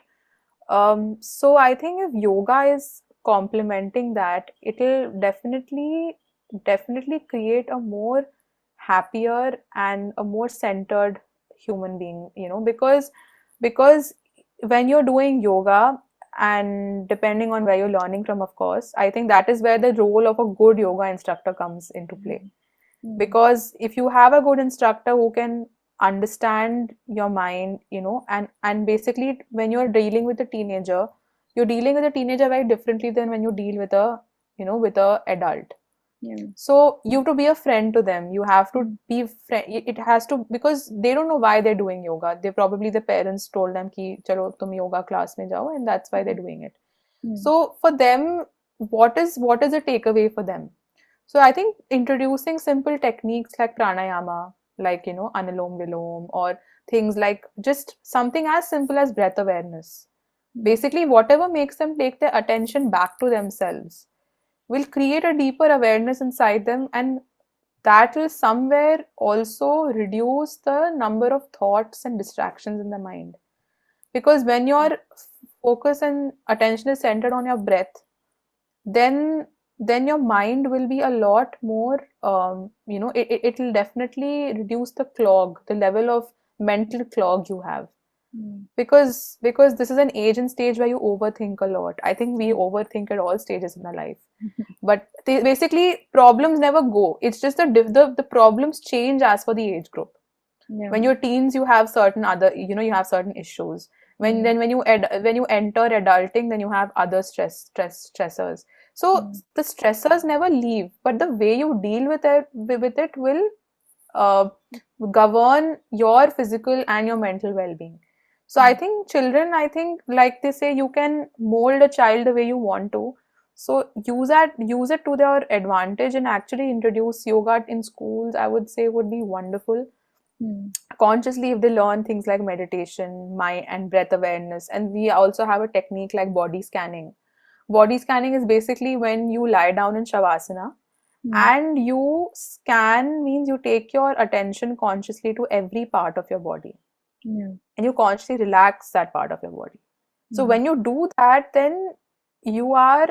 B: So I think if yoga is complementing that, it'll definitely create a more happier and a more centered human being, because when you're doing yoga, and depending on where you're learning from, of course, I think that is where the role of a good yoga instructor comes into play.
A: Mm.
B: Because if you have a good instructor who can understand your mind, and basically when you're dealing with a teenager, you're dealing with a teenager very differently than when you deal with a adult.
A: Yeah.
B: So you have to be a friend to them. You have to
A: Mm.
B: be friend. It has to, because they don't know why they're doing yoga. They probably, the parents told them ki chalo tum yoga class mein jao, and that's why they're doing it.
A: Mm.
B: So for them, what is the takeaway for them? So I think introducing simple techniques like pranayama, like anulom vilom, or things like just something as simple as breath awareness.
A: Mm.
B: Basically, whatever makes them take their attention back to themselves will create a deeper awareness inside them, and that will somewhere also reduce the number of thoughts and distractions in the mind. Because when your focus and attention is centered on your breath, then your mind will be a lot more, it will definitely reduce the level of mental clog you have.
A: Mm.
B: Because this is an age and stage where you overthink a lot. I think we
A: Mm.
B: overthink at all stages in our life, but basically problems never go. It's just the problems change as for the age group.
A: Yeah.
B: When you're teens, you have certain other, you have certain issues.
A: Mm.
B: When you enter adulting, then you have other stressors. So
A: Mm.
B: the stressors never leave, but the way you deal with it will uh, govern your physical and your mental well-being. So I
A: Mm.
B: think children, I think, like they say, you can mold a child the way you want to. So use it to their advantage, and actually introduce yoga in schools, I would say, would be wonderful.
A: Mm.
B: Consciously, if they learn things like meditation, mind and breath awareness, and we also have a technique like body scanning. Body scanning is basically when you lie down in shavasana
A: Mm.
B: and you scan, means you take your attention consciously to every part of your body,
A: Yeah.
B: and you consciously relax that part of your body. So
A: Mm.
B: when you do that, then you are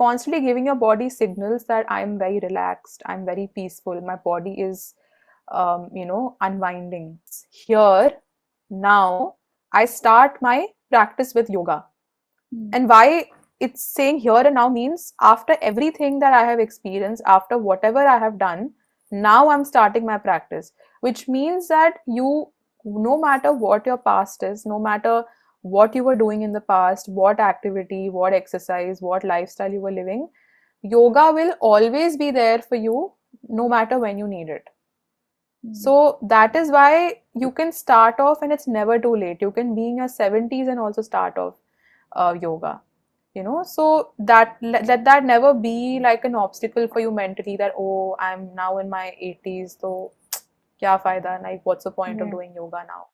B: constantly giving your body signals that I'm very relaxed, I'm very peaceful, my body is unwinding. Here, now, I start my practice with yoga.
A: Mm.
B: And why it's saying here and now means, after everything that I have experienced, after whatever I have done, now I'm starting my practice. Which means that you, no matter what your past is, no matter what you were doing in the past, what activity, what exercise, what lifestyle you were living, yoga will always be there for you no matter when you need it.
A: Mm.
B: So that is why you can start off, and it's never too late. You can be in your 70s and also start off yoga. So let that never be like an obstacle for you mentally, that, oh, I'm now in my 80s, so kya fayda, like what's the point of
A: Yeah.
B: doing yoga now?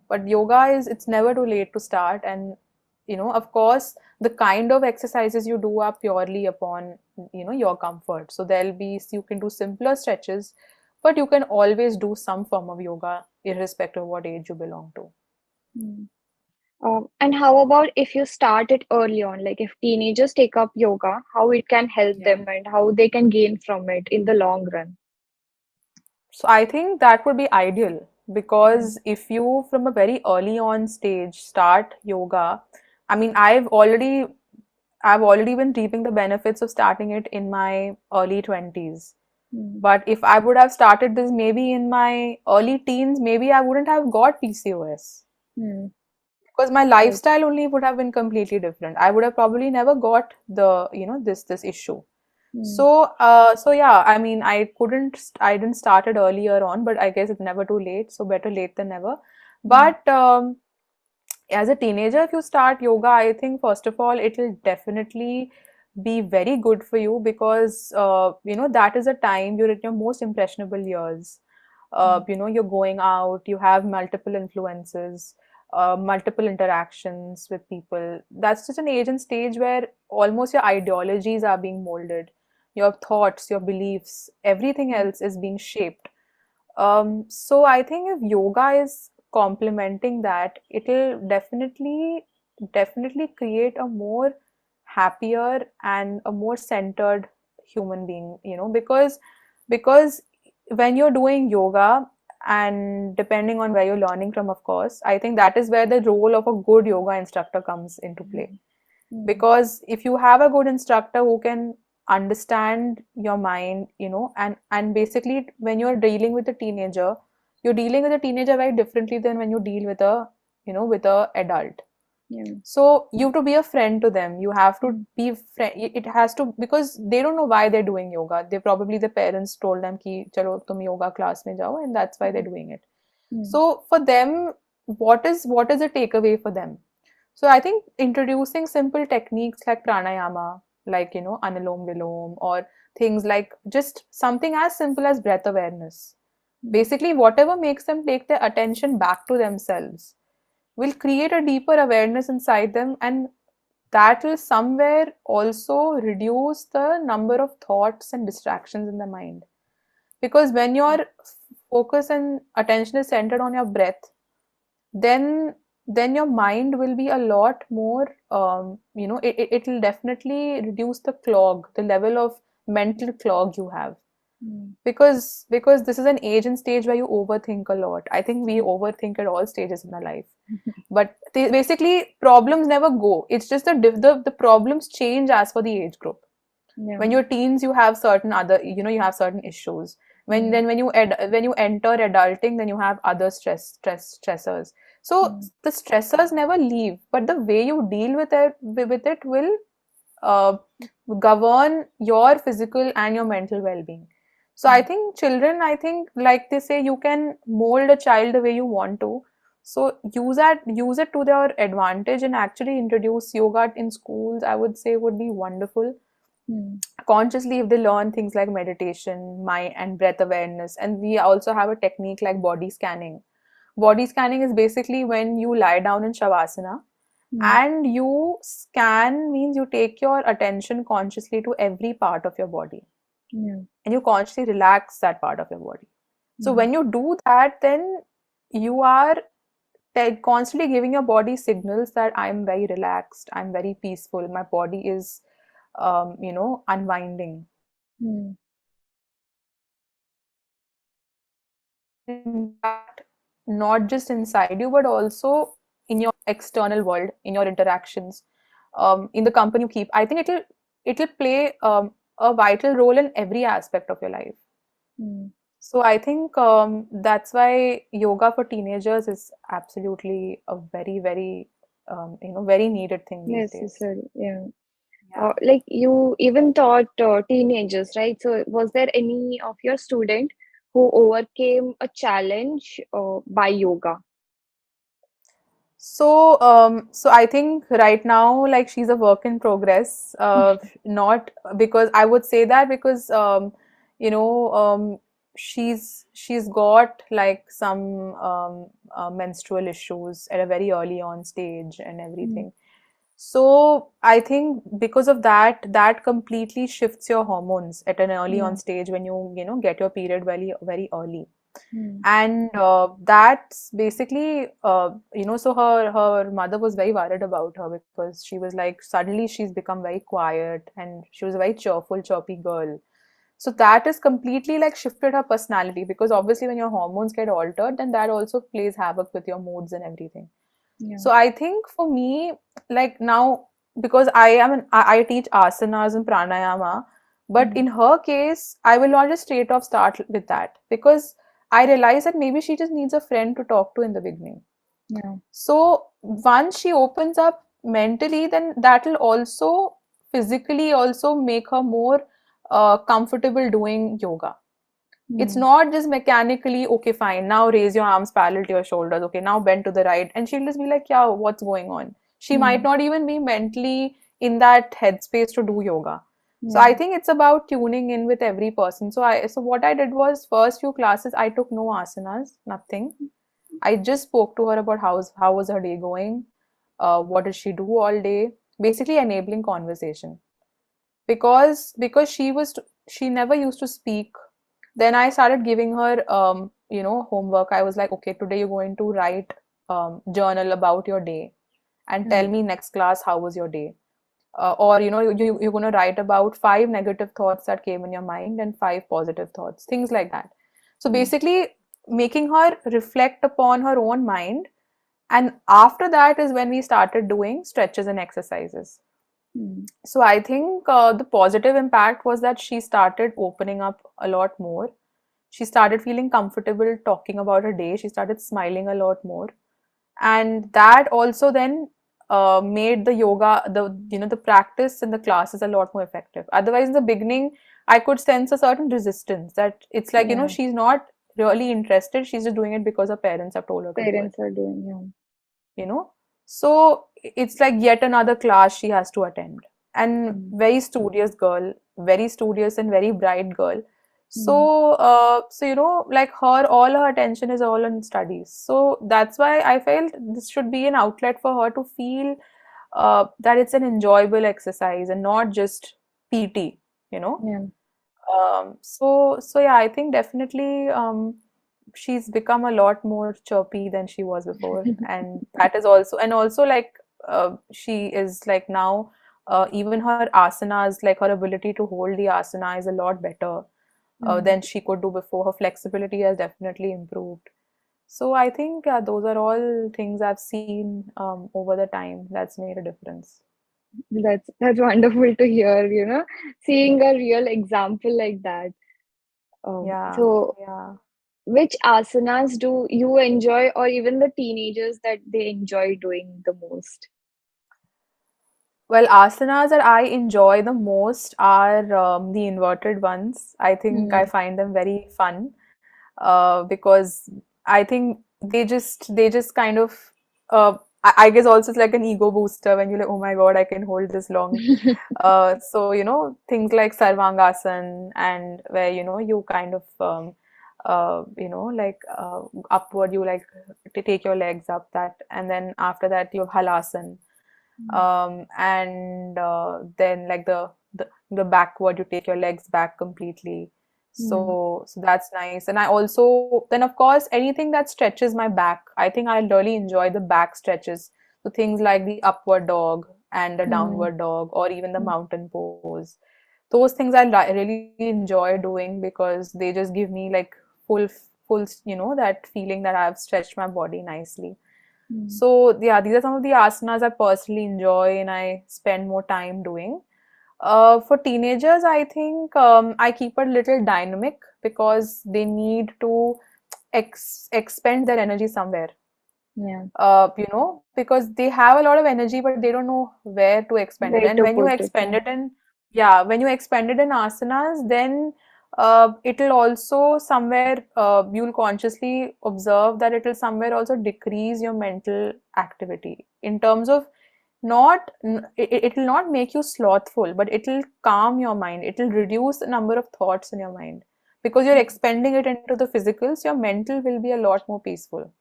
B: But yoga is, it's never too late to start. And of course, the kind of exercises you do are purely upon your comfort. So there'll be, you can do simpler stretches, but you can always do some form of yoga irrespective of what age you belong to.
A: Mm. And how about if you start it early on, like if teenagers take up yoga, how it can help
B: Yeah.
A: them and how they can gain from it in the long run?
B: So I think that would be ideal,
A: Mm.
B: because if you from a very early on stage start yoga, I mean, I've already been reaping the benefits of starting it in my early 20s.
A: Mm.
B: But if I would have started this maybe in my early teens, maybe I wouldn't have got PCOS,
A: Mm.
B: because my
A: Right.
B: lifestyle only would have been completely different. I would have probably never got the, this issue.
A: Mm.
B: So yeah, I mean, I didn't start it earlier on, but I guess it's never too late. So better late than never.
A: Mm.
B: But as a teenager, if you start yoga, I think first of all, it will definitely be very good for you, because that is a time you're at your most impressionable years.
A: Mm.
B: You're going out, you have multiple influences, multiple interactions with people. That's just an age and stage where almost your ideologies are being molded, your thoughts, your beliefs, everything
A: Mm.
B: else is being shaped. So I think if yoga is complementing that, it'll definitely create a more happier and a more centered human being, because when you're doing yoga, and depending on where you're learning from, of course, I think that is where the role of a good yoga instructor comes into play.
A: Mm.
B: Because if you have a good instructor who can understand your mind, and basically when you're dealing with a teenager, you're dealing with a teenager very differently than when you deal with a, with a adult.
A: Yeah.
B: So you have to be a friend to them. You have to
A: Mm.
B: be friend. It has to, because they don't know why they're doing yoga. They probably, the parents told them ki chalo tum yoga class mein jao, and that's why they're doing it.
A: Mm.
B: So for them, what is the takeaway for them? So I think introducing simple techniques like pranayama, like anulom vilom, or things like just something as simple as breath awareness.
A: Mm.
B: Basically, whatever makes them take their attention back to themselves will create a deeper awareness inside them, and that will somewhere also reduce the number of thoughts and distractions in the mind. Because when your focus and attention is centered on your breath, then your mind will be a lot more, it will definitely reduce the clog, the level of mental clog you have.
A: Mm.
B: Because this is an age and stage where you overthink a lot. I think we overthink at all stages in our life, but basically problems never go. It's just the problems change as for the age group.
A: Yeah.
B: When you're teens, you have certain other, you have certain issues. when
A: Mm.
B: then when you when you enter adulting, then you have other stressors. So
A: Mm.
B: the stressors never leave, but the way you deal with it will uh, govern your physical and your mental well-being. So I
A: Mm.
B: think children, I think, like they say, you can mold a child the way you want to. So use it to their advantage, and actually introduce yoga in schools, I would say, would be wonderful.
A: Mm.
B: Consciously, if they learn things like meditation, mind and breath awareness, and we also have a technique like body scanning. Body scanning is basically when you lie down in shavasana,
A: Mm.
B: and you scan means you take your attention consciously to every part of your body,
A: Yeah.
B: and you consciously relax that part of your body. So
A: Mm.
B: when you do that, then you are constantly giving your body signals that I'm very relaxed, I'm very peaceful, my body is unwinding.
A: Mm.
B: Impact not just inside you, but also in your external world, in your interactions, in the company you keep. I think it'll play a vital role in every aspect of your life.
A: Mm.
B: So I think that's why yoga for teenagers is absolutely a very, very very needed thing these days.
A: Necessary. Yeah.
B: Yeah.
A: Like you even taught teenagers, right? So was there any of your student who overcame a challenge by yoga?
B: So I think right now, like, she's a work in progress. Not because I would say that, because you know, she's got like some menstrual issues at a very early on stage and
A: Mm.
B: everything. So I think because of that, that completely shifts your hormones at an early on
A: Yeah.
B: stage when you get your period very very early.
A: Mm.
B: And that's basically so her mother was very worried about her, because she was like, suddenly she's become very quiet, and she was a very cheerful, chirpy girl. So that has completely like shifted her personality, because obviously when your hormones get altered, then that also plays havoc with your moods and everything.
A: Yeah.
B: So I think for me, like now, because I teach asanas and pranayama, but
A: Mm.
B: in her case, I will not just straight off start with that, because I realize that maybe she just needs a friend to talk to in the beginning.
A: Yeah.
B: So once she opens up mentally, then that will also physically also make her more comfortable doing yoga. It's
A: Mm.
B: not just mechanically, okay, fine, now raise your arms parallel to your shoulders, okay, now bend to the right, and she'll just be like, yeah, what's going on? She might
A: Mm.
B: not even be mentally in that headspace to do yoga. So
A: Yeah.
B: I think it's about tuning in with every person. So what I did was, first few classes I took no asanas, nothing. I just spoke to her about how was her day going, what did she do all day, basically enabling conversation. Because she never used to speak. Then I started giving her homework. I was like, okay, today you're going to write, journal about your day, and tell
A: Mm.
B: me next class how was your day. Or you're going to write about 5 negative thoughts that came in your mind and 5 positive thoughts, things like that. So
A: Mm.
B: basically, making her reflect upon her own mind. And after that is when we started doing stretches and exercises.
A: Mm.
B: So I think the positive impact was that she started opening up a lot more. She started feeling comfortable talking about her day. She started smiling a lot more, and that also then made the yoga, the practice in the classes a lot more effective. Otherwise, in the beginning, I could sense a certain resistance that it's like,
A: Yeah,
B: she's not really interested. She's just doing it because her parents have told her to do it.
A: parents are doing, yeah.
B: you know so it's like yet another class she has to attend, and
A: Mm.
B: very studious girl, very studious and very bright girl.
A: Mm.
B: So like all her attention is all on studies, so that's why I felt this should be an outlet for her to feel that it's an enjoyable exercise and not just PT, you know
A: Yeah.
B: so yeah, I think definitely she's become a lot more chirpy than she was before, and that is also, and also like she is like now even her asanas, like her ability to hold the asana is a lot better
A: Mm.
B: than she could do before. Her flexibility has definitely improved. So I think those are all things I've seen over the time that's made a difference.
A: That's wonderful to hear, seeing a real example like that.
B: Yeah,
A: So
B: yeah.
A: which asanas do you enjoy, or even the teenagers that they enjoy doing the most?
B: Well, asanas that I enjoy the most are the inverted ones. I think I
A: Hmm.
B: find them very fun because I think they just kind of I guess also it's like an ego booster when you're like, oh my God, I can hold this long. So things like Sarvangasan, and where you kind of like upward, you like to take your legs up, that, and then after that you have Halasan, and then like the backward, you take your legs back completely.
A: Hmm.
B: So that's nice. And I also, then of course, anything that stretches my back, I think I really enjoy the back stretches. So things like the upward dog and the
A: Hmm.
B: downward dog, or even the
A: Hmm.
B: mountain pose. Those things I really enjoy doing because they just give me like that feeling that I've stretched my body nicely.
A: Hmm.
B: So yeah, these are some of the asanas I personally enjoy and I spend more time doing. For teenagers, I think I keep it a little dynamic because they need to expend their energy somewhere.
A: Yeah.
B: Because they have a lot of energy, but they don't know where to expend it.
A: Way
B: And
A: to
B: when you
A: put it,
B: expend
A: yeah.
B: it in, yeah, when you expend it in asanas, then it'll also somewhere, you'll consciously observe that it'll somewhere also decrease your mental activity in terms of it will not make you slothful, but it'll calm your mind. It'll reduce the number of thoughts in your mind because you're expending it into the physical, so your mental will be a lot more peaceful.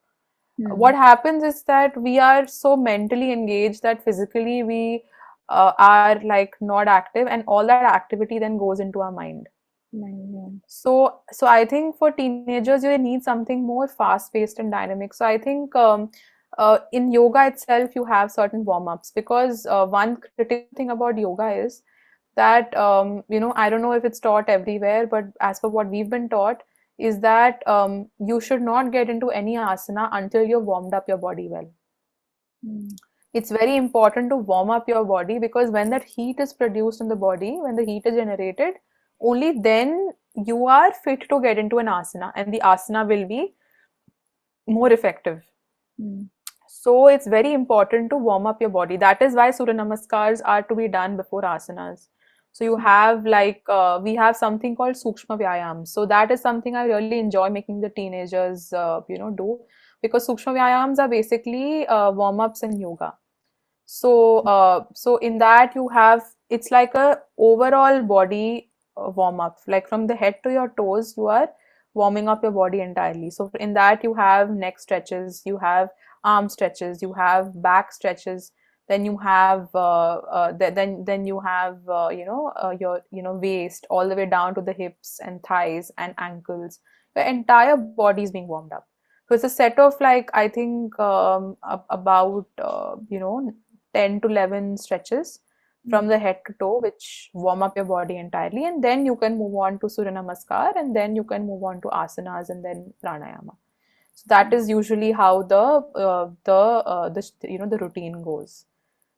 A: Hmm.
B: What happens is that we are so mentally engaged that physically we are like not active, and all that activity then goes into our mind.
A: Yeah.
B: So I think for teenagers you need something more fast paced and dynamic. So I think in yoga itself you have certain warm ups, because one critical thing about yoga is that I don't know if it's taught everywhere, but as per what we've been taught, is that you should not get into any asana until you've warmed up your body well.
A: Hmm.
B: It's very important to warm up your body, because when that heat is produced in the body, when the heat is generated, only then you are fit to get into an asana, and the asana will be more effective.
A: Hmm.
B: So it's very important to warm up your body. That is why Surya Namaskars are to be done before asanas. So you have like we have something called Sukshma Vyayam. So that is something I really enjoy making the teenagers do, because Sukshma Vyayams are basically warm ups in yoga. So in that you have, it's like a overall body warm up, like from the head to your toes, you are warming up your body entirely. So in that you have neck stretches, you have arm stretches, you have back stretches, then you have then you have your waist all the way down to the hips and thighs and ankles. Your entire body is being warmed up. So it's a set of, like, I think about 10 to 11 stretches from
A: Mm.
B: the head to toe, which warm up your body entirely, and then you can move on to Surya Namaskar, and then you can move on to asanas and then pranayama. So that is usually how the routine goes.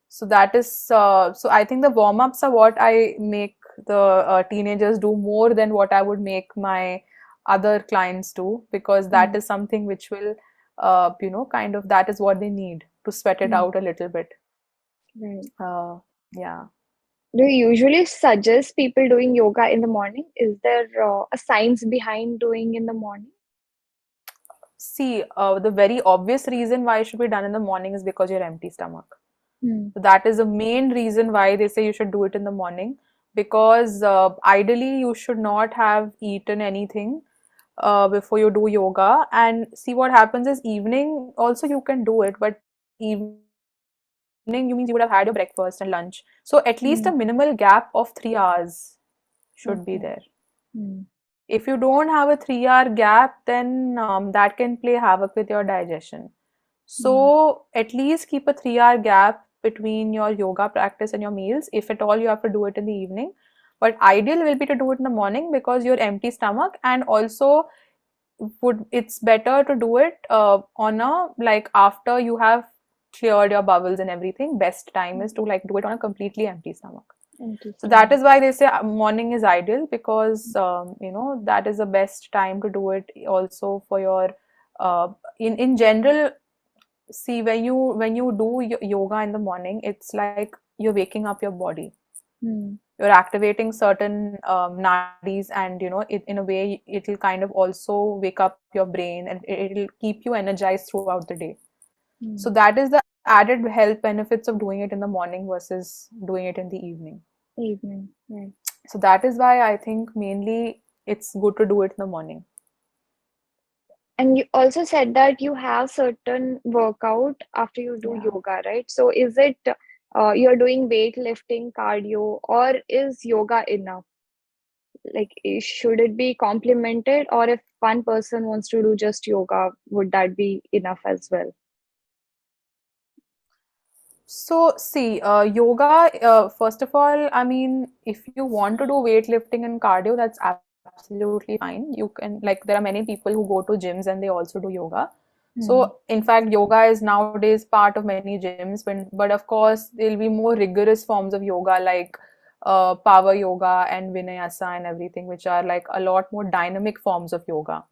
B: So that is so I think the warm ups are what I make the teenagers do more than what I would make my other clients do, because that
A: Mm.
B: is something which will kind of, that is what they need to sweat it
A: Mm.
B: out a little bit.
A: Right.
B: uh, yeah.
A: Do you usually suggest people doing yoga in the morning? Is there a science behind doing in the morning?
B: See, the very obvious reason why it should be done in the morning is because you're empty stomach.
A: Mm.
B: So that is the main reason why they say you should do it in the morning, because ideally you should not have eaten anything before you do yoga. And see, what happens is evening also you can do it, but evening you means you would have had your breakfast and lunch. So at least a minimal gap of
A: Mm.
B: 3 hours should be there.
A: Okay. Mm.
B: If you don't have a 3 hour gap, then that can play havoc with your digestion.
A: Mm.
B: So at least keep a 3 hour gap between your yoga practice and your meals. If at all you have to do it in the evening, but ideal will be to do it in the morning because you're empty stomach, and also would it's better to do it on a, like, after you have cleared your bowels and everything. Best time is to like do it on a completely empty stomach.
A: Empty
B: So that
A: stomach.
B: is why they say morning is ideal, because that is the best time to do it also for your in general. See, when you do yoga in the morning, it's like you're waking up your body.
A: Mm.
B: You're activating certain nadis, and it, in a way, it'll kind of also wake up your brain, and it'll keep you energized throughout the day. So
A: Mm.
B: that is the added health benefits of doing it in the morning versus doing it in the evening.
A: Evening. Right.
B: So that is why I think mainly it's good to do it in the morning.
A: And you also said that you have certain workout after you do
B: Yeah.
A: yoga, right? So is it you're doing weightlifting, cardio, or is yoga enough? Like, should it be complemented, or if one person wants to do just yoga, would that be enough as well?
B: So, see, yoga, first of all, I mean, if you want to do weightlifting and cardio, that's absolutely fine. You can, like, there are many people who go to gyms and they also do yoga.
A: Hmm.
B: So, in fact, yoga is nowadays part of many gyms, but of course, there'll be more rigorous forms of yoga like power yoga and vinyasa and everything, which are like a lot more dynamic forms of yoga.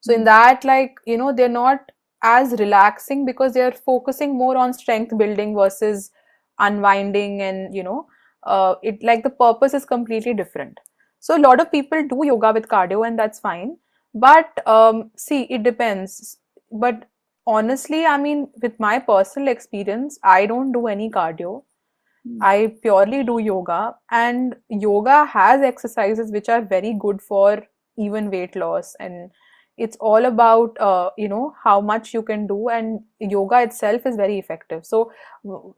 B: So in
A: Hmm.
B: that, like, they're not as relaxing because they're focusing more on strength building versus unwinding, and it, like, the purpose is completely different. So a lot of people do yoga with cardio, and that's fine. But see, it depends. But honestly, I mean, with my personal experience, I don't do any cardio.
A: Hmm.
B: I purely do yoga, and yoga has exercises which are very good for even weight loss. And it's all about how much you can do, and yoga itself is very effective. So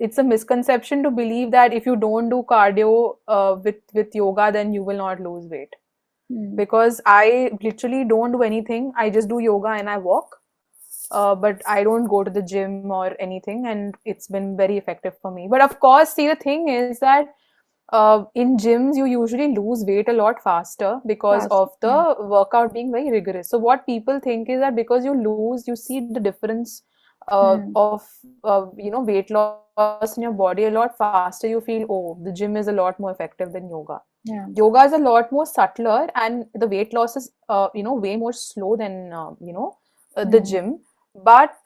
B: it's a misconception to believe that if you don't do cardio with yoga, then you will not lose weight,
A: Hmm.
B: because I literally don't do anything. I just do yoga and I walk, but I don't go to the gym or anything, and it's been very effective for me. But of course, see, the thing is that in gyms you usually lose weight a lot faster because
A: Fast.
B: of
A: Yeah.
B: the workout being very rigorous. So what people think is that because you see the difference
A: Hmm.
B: of weight loss in your body a lot faster, you feel, oh, the gym is a lot more effective than yoga. Yoga is a
A: Yeah.
B: lot more subtler, and the weight loss is way more slow than the
A: Hmm.
B: gym. But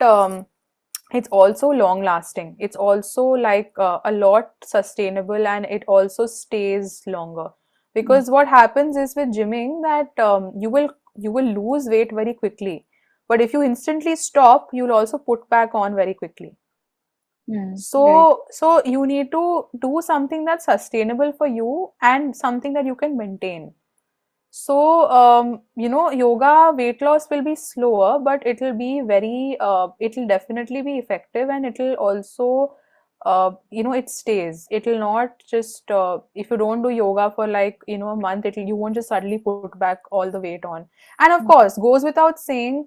B: it's also long lasting. It's also like a lot sustainable, and it also stays longer.
A: Hmm.
B: Because what happens is with gymming that you will lose weight very quickly, but if you instantly stop, you'll also put back on very quickly.
A: Hmm. Right.
B: So you need to do something that's sustainable for you and something that you can maintain. So, yoga weight loss will be slower, but it'll definitely be effective, and it'll also, it stays. It'll not just, if you don't do yoga for like, a month, you won't just suddenly put back all the weight on. And of
A: Hmm.
B: course, goes without saying,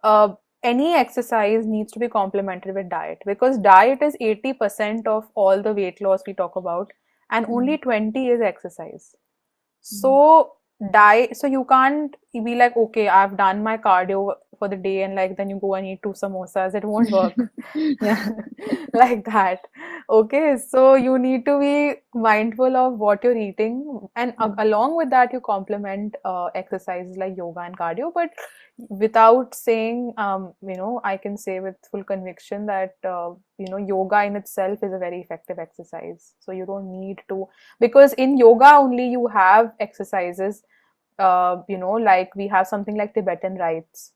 B: uh, any exercise needs to be complemented with diet, because diet is 80% of all the weight loss we talk about. and
A: Mm.
B: only 20 is exercise.
A: Mm.
B: So so you can't be like, okay, I've done my cardio for the day, and like then you go and eat two samosas. It won't work.
A: Yeah.
B: Like that. Okay, so you need to be mindful of what you're eating, and
A: Mm.
B: along with that, you complement exercises like yoga and cardio. But without saying, I can say with full conviction that yoga in itself is a very effective exercise. So you don't need to, because in yoga only you have exercises, like we have something like Tibetan rites,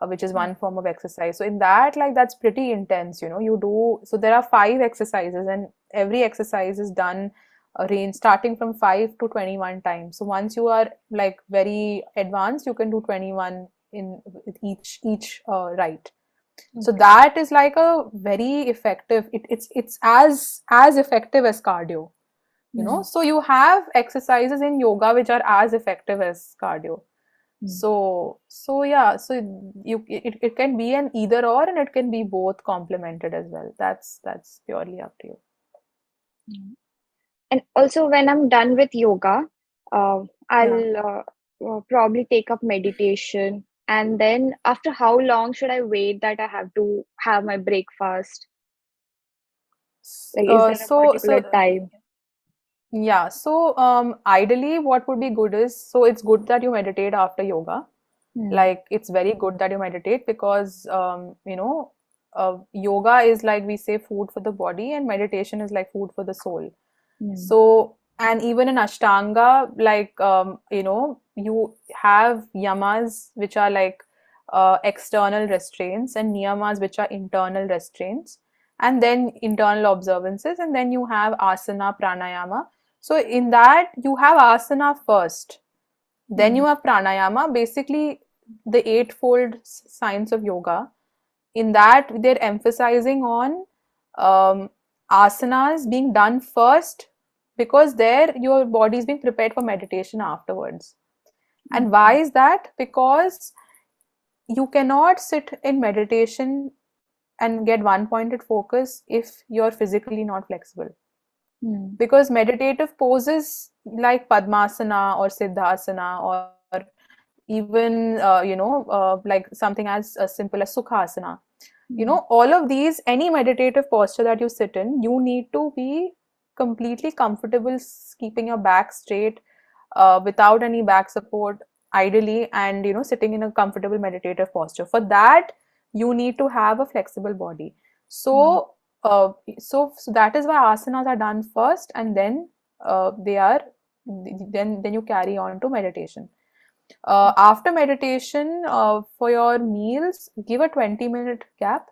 B: which is one form of exercise. So in that, like that's pretty intense. You do, so there are five exercises, and every exercise is done a range starting from 5 to 21 times. So once you are like very advanced, you can do 21 in with each rite. So
A: Okay.
B: that is like a very effective. It's as effective as cardio.
A: Mm.
B: So you have exercises in yoga which are as effective as cardio.
A: Mm.
B: So yeah, so it can be an either or, and it can be both complemented as well. That's purely up to you.
A: Mm. And also, when I'm done with yoga,
B: Yeah.
A: I'll probably take up meditation. And then, after how long should I wait that I have to have my breakfast? Like, is there a particular
B: So
A: time?
B: yeah, so ideally what would be good is, so it's good that you meditate after yoga.
A: Hmm.
B: Like it's very good that you meditate, because yoga is, like we say, food for the body, and meditation is like food for the soul.
A: Hmm.
B: So, and even in Ashtanga, like you have yamas, which are like external restraints, and niyamas, which are internal restraints, and then internal observances, and then you have asana, pranayama. So in that you have asana first, then
A: Hmm.
B: you have pranayama, basically the eightfold science of yoga. In that, they're emphasizing on um, asanas being done first, because there your body is being prepared for meditation afterwards. And why
A: Okay.
B: is that? Because you cannot sit in meditation and get one pointed focus if you're physically not flexible,
A: Hmm.
B: because meditative poses like Padmasana or Siddhasana, or even like something as simple as Sukhasana.
A: Hmm.
B: All of these, any meditative posture that you sit in, you need to be completely comfortable, keeping your back straight, without any back support, ideally, and sitting in a comfortable meditative posture. For that, you need to have a flexible body.
A: Hmm.
B: So so that is why asanas are done first, and then they are then you carry on to meditation. After meditation, for your meals, give a 20-minute gap.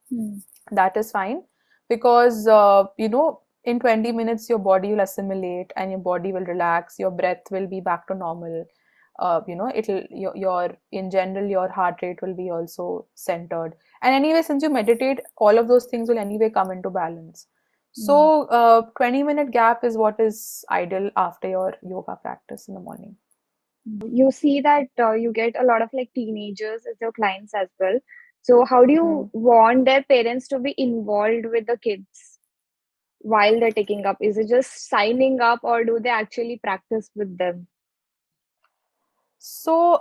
A: Hmm.
B: That is fine, because in 20 minutes your body will assimilate and your body will relax, your breath will be back to normal. It'll your in general your heart rate will be also centered, and anyway, since you meditate, all of those things will anyway come into balance.
A: Hmm.
B: So 20-minute gap is what is ideal after your yoga practice in the morning.
A: You see that you get a lot of like teenagers as your clients as well. So, how do
B: Hmm.
A: you want their parents to be involved with the kids while they're taking up? Is it just signing up, or do they actually practice with them?
B: So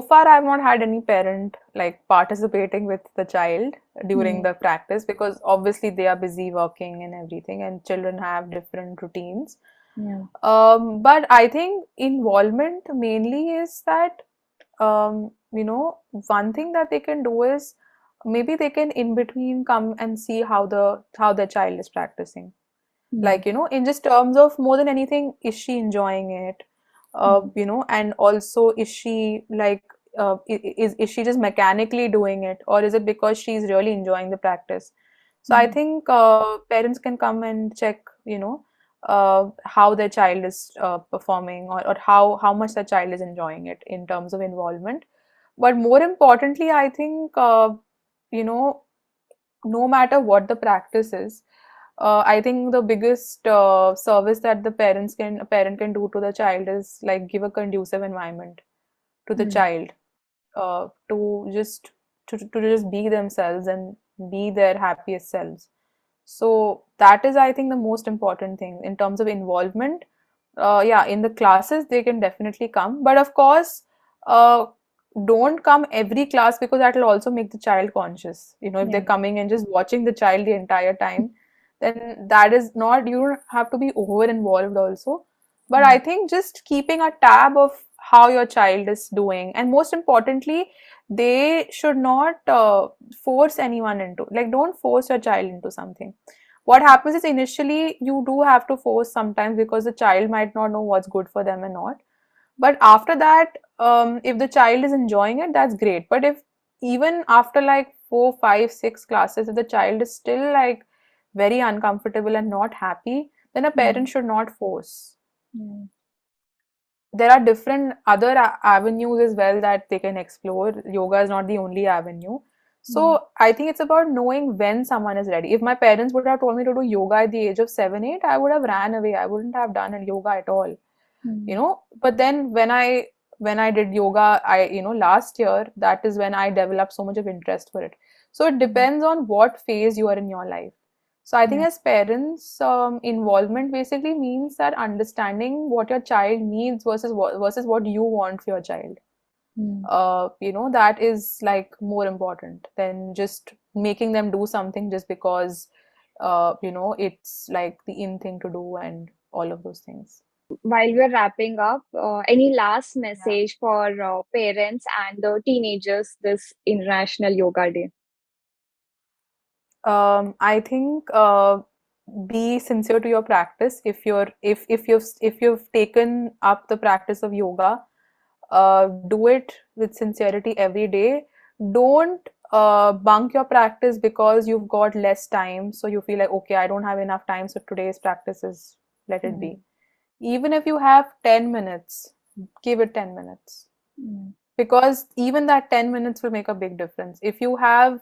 B: far I've not had any parent like participating with the child during
A: Hmm.
B: the practice, because obviously they are busy working and everything, and children have different routines.
A: Yeah.
B: But I think involvement mainly is that, one thing that they can do is, maybe they can in between come and see how the child is practicing,
A: Hmm.
B: like in just terms of, more than anything, is she enjoying it,
A: Hmm.
B: and also, is she like is she just mechanically doing it, or is it because she's really enjoying the practice? So I
A: Hmm.
B: think parents can come and check, how their child is performing, or how much the child is enjoying it in terms of involvement. But more importantly, I think you know no matter what the practice is, I think the biggest service that a parent can do to the child is like give a conducive environment to the
A: Hmm.
B: child, to just be themselves and be their happiest selves. So that is, I think, the most important thing in terms of involvement. Yeah, in the classes they can definitely come, but of course, uh, don't come every class, because that will also make the child conscious. If they're
A: Yeah.
B: coming and just watching the child the entire time, then that is not, you don't have to be over involved also. But I
A: Mm.
B: think just keeping a tab of how your child is doing, and most importantly, they should not force anyone into, like, don't force your child into something. What happens is, initially you do have to force sometimes, because the child might not know what's good for them and not. But after that, if the child is enjoying it, that's great. But if even after like 4, 5, 6 classes, if the child is still like very uncomfortable and not happy, then a
A: Mm.
B: parent should not force.
A: Mm.
B: There are different other avenues as well that they can explore. Yoga is not the only avenue.
A: Mm.
B: So I think it's about knowing when someone is ready. If my parents would have told me to do yoga at the age of 7, 8, I would have ran away. I wouldn't have done yoga at all.
A: Mm.
B: But then when I did yoga, last year, that is when I developed so much of interest for it. So it
A: Mm.
B: depends on what phase you are in your life. So I think
A: Yeah.
B: as parents, involvement basically means that understanding what your child needs versus what you want for your child.
A: Mm.
B: That is like more important than just making them do something just because it's like the in thing to do and all of those things.
A: While we're wrapping up, any last
B: Yeah.
A: message for parents and the teenagers this International Yoga Day?
B: I think, be sincere to your practice. If you've taken up the practice of yoga, do it with sincerity every day. Don't bunk your practice because you've got less time. So you feel like, okay, I don't have enough time, so today's practice is, let it be.
A: Mm.
B: Even if you have 10 minutes, give it 10 minutes,
A: Mm.
B: because even that 10 minutes will make a big difference. If you have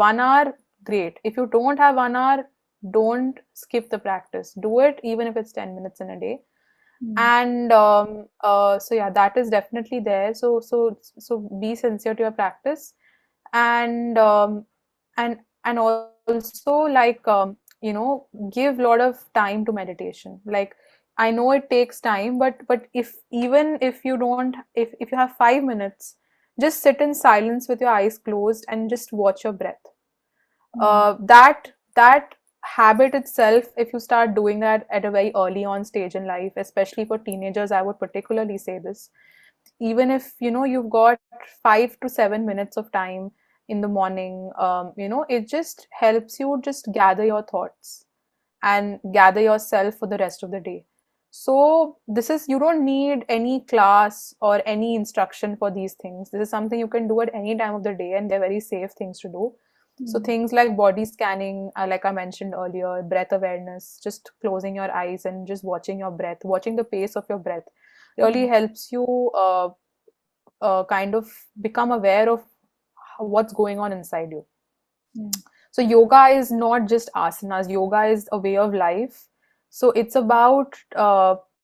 B: 1 hour, great. If you don't have 1 hour, don't skip the practice. Do it even if it's 10 minutes in a day.
A: Mm.
B: And so yeah, that is definitely there. So be sincere to your practice. And also, like, give a lot of time to meditation. Like, I know it takes time, but if you don't, if you have 5 minutes, just sit in silence with your eyes closed and just watch your breath.
A: Mm.
B: That habit itself, if you start doing that at a very early on stage in life, especially for teenagers, I would particularly say this. Even if you've got 5 to 7 minutes of time in the morning, it just helps you just gather your thoughts and gather yourself for the rest of the day. So this is, you don't need any class or any instruction for these things. This is something you can do at any time of the day, and they're very safe things to do. So
A: Mm.
B: things like body scanning, like I mentioned earlier, breath awareness, just closing your eyes and just watching your breath, watching the pace of your breath, really
A: Mm.
B: helps you kind of become aware of what's going on inside you.
A: Yeah.
B: So yoga is not just asanas. Yoga is a way of life. So it's about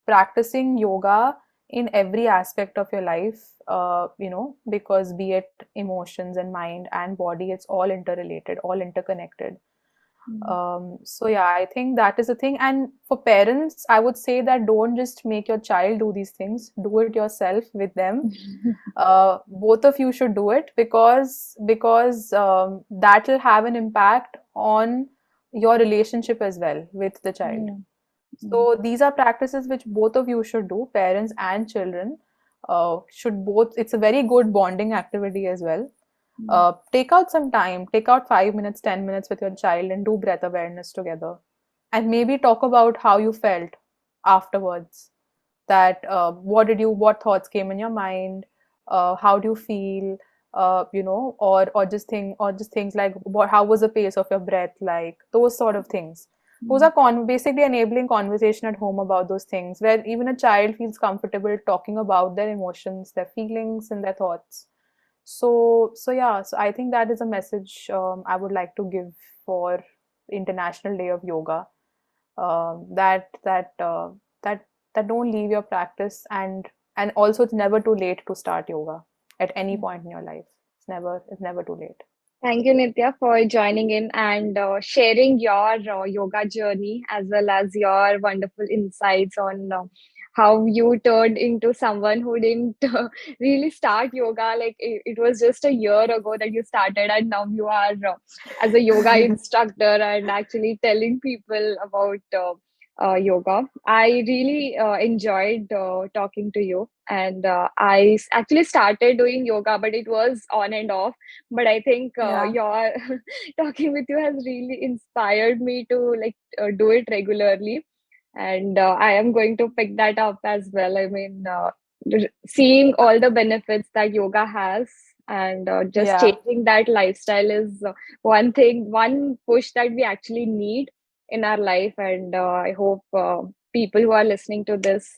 B: practicing yoga in every aspect of your life. Because be it emotions and mind and body, it's all interrelated, all interconnected.
A: Mm.
B: So yeah, I think that is the thing. And for parents, I would say that don't just make your child do these things. Do it yourself with them. Both of you should do it, because that will have an impact on your relationship as well with the child.
A: Yeah. Mm.
B: So these are practices which both of you should do, parents and children. Should both. It's a very good bonding activity as well.
A: Mm.
B: Take out some time, take out 5 minutes, 10 minutes with your child and do breath awareness together. And maybe talk about how you felt afterwards. That what thoughts came in your mind, how do you feel, or just things like, how was the pace of your breath, like those sort of things. Those
A: Mm.
B: are basically enabling conversation at home about those things, where even a child feels comfortable talking about their emotions, their feelings, and their thoughts. So yeah, so I think that is a message I would like to give for International Day of Yoga. That don't leave your practice, and also it's never too late to start yoga at any point in your life. It's never too late.
A: Thank you, Nitya, for joining in and sharing your yoga journey as well as your wonderful insights on how you turned into someone who didn't really start yoga. Like it was just a year ago that you started, and now you are as a yoga instructor and actually telling people about yoga. I really enjoyed talking to you, and actually started doing yoga, but it was on and off. But I think
B: Yeah.
A: your talking with you has really inspired me to do it regularly, and I am going to pick that up as well. I mean, seeing all the benefits that yoga has, and just
B: Yeah.
A: changing that lifestyle is one thing, one push that we actually need in our life. And I hope people who are listening to this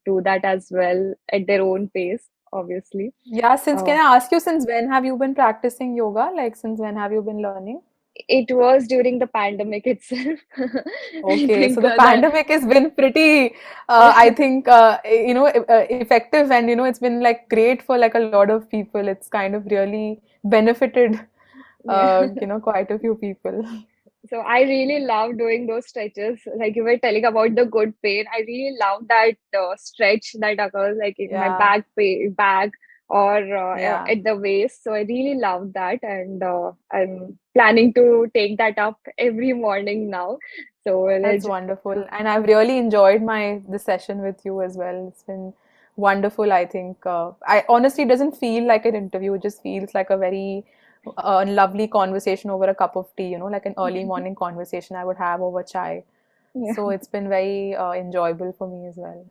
A: do that as well at their own pace, obviously.
B: Yeah, since
A: uh,
B: can I ask you, since when have you been practicing yoga? Like, since when have you been learning?
A: it was during the pandemic itself. I
B: Okay, so
A: think
B: the
A: that
B: pandemic has been pretty, I think, effective, and it's been like great for like a lot of people. It's kind of really benefited,
A: yeah.
B: quite a few people.
A: So I really love doing those stretches. Like you were telling about the good pain, I really love that stretch that occurs like in my
B: Yeah,
A: back or
B: yeah,
A: at the waist. So I really love that, and I'm planning to take that up every morning now. So
B: that's wonderful. And I've really enjoyed my this session with you as well. It's been wonderful, I think. I honestly, it doesn't feel like an interview. It just feels like a very lovely conversation over a cup of tea, like an early morning conversation I would have over chai.
A: yeah.
B: So it's been very enjoyable for me as well.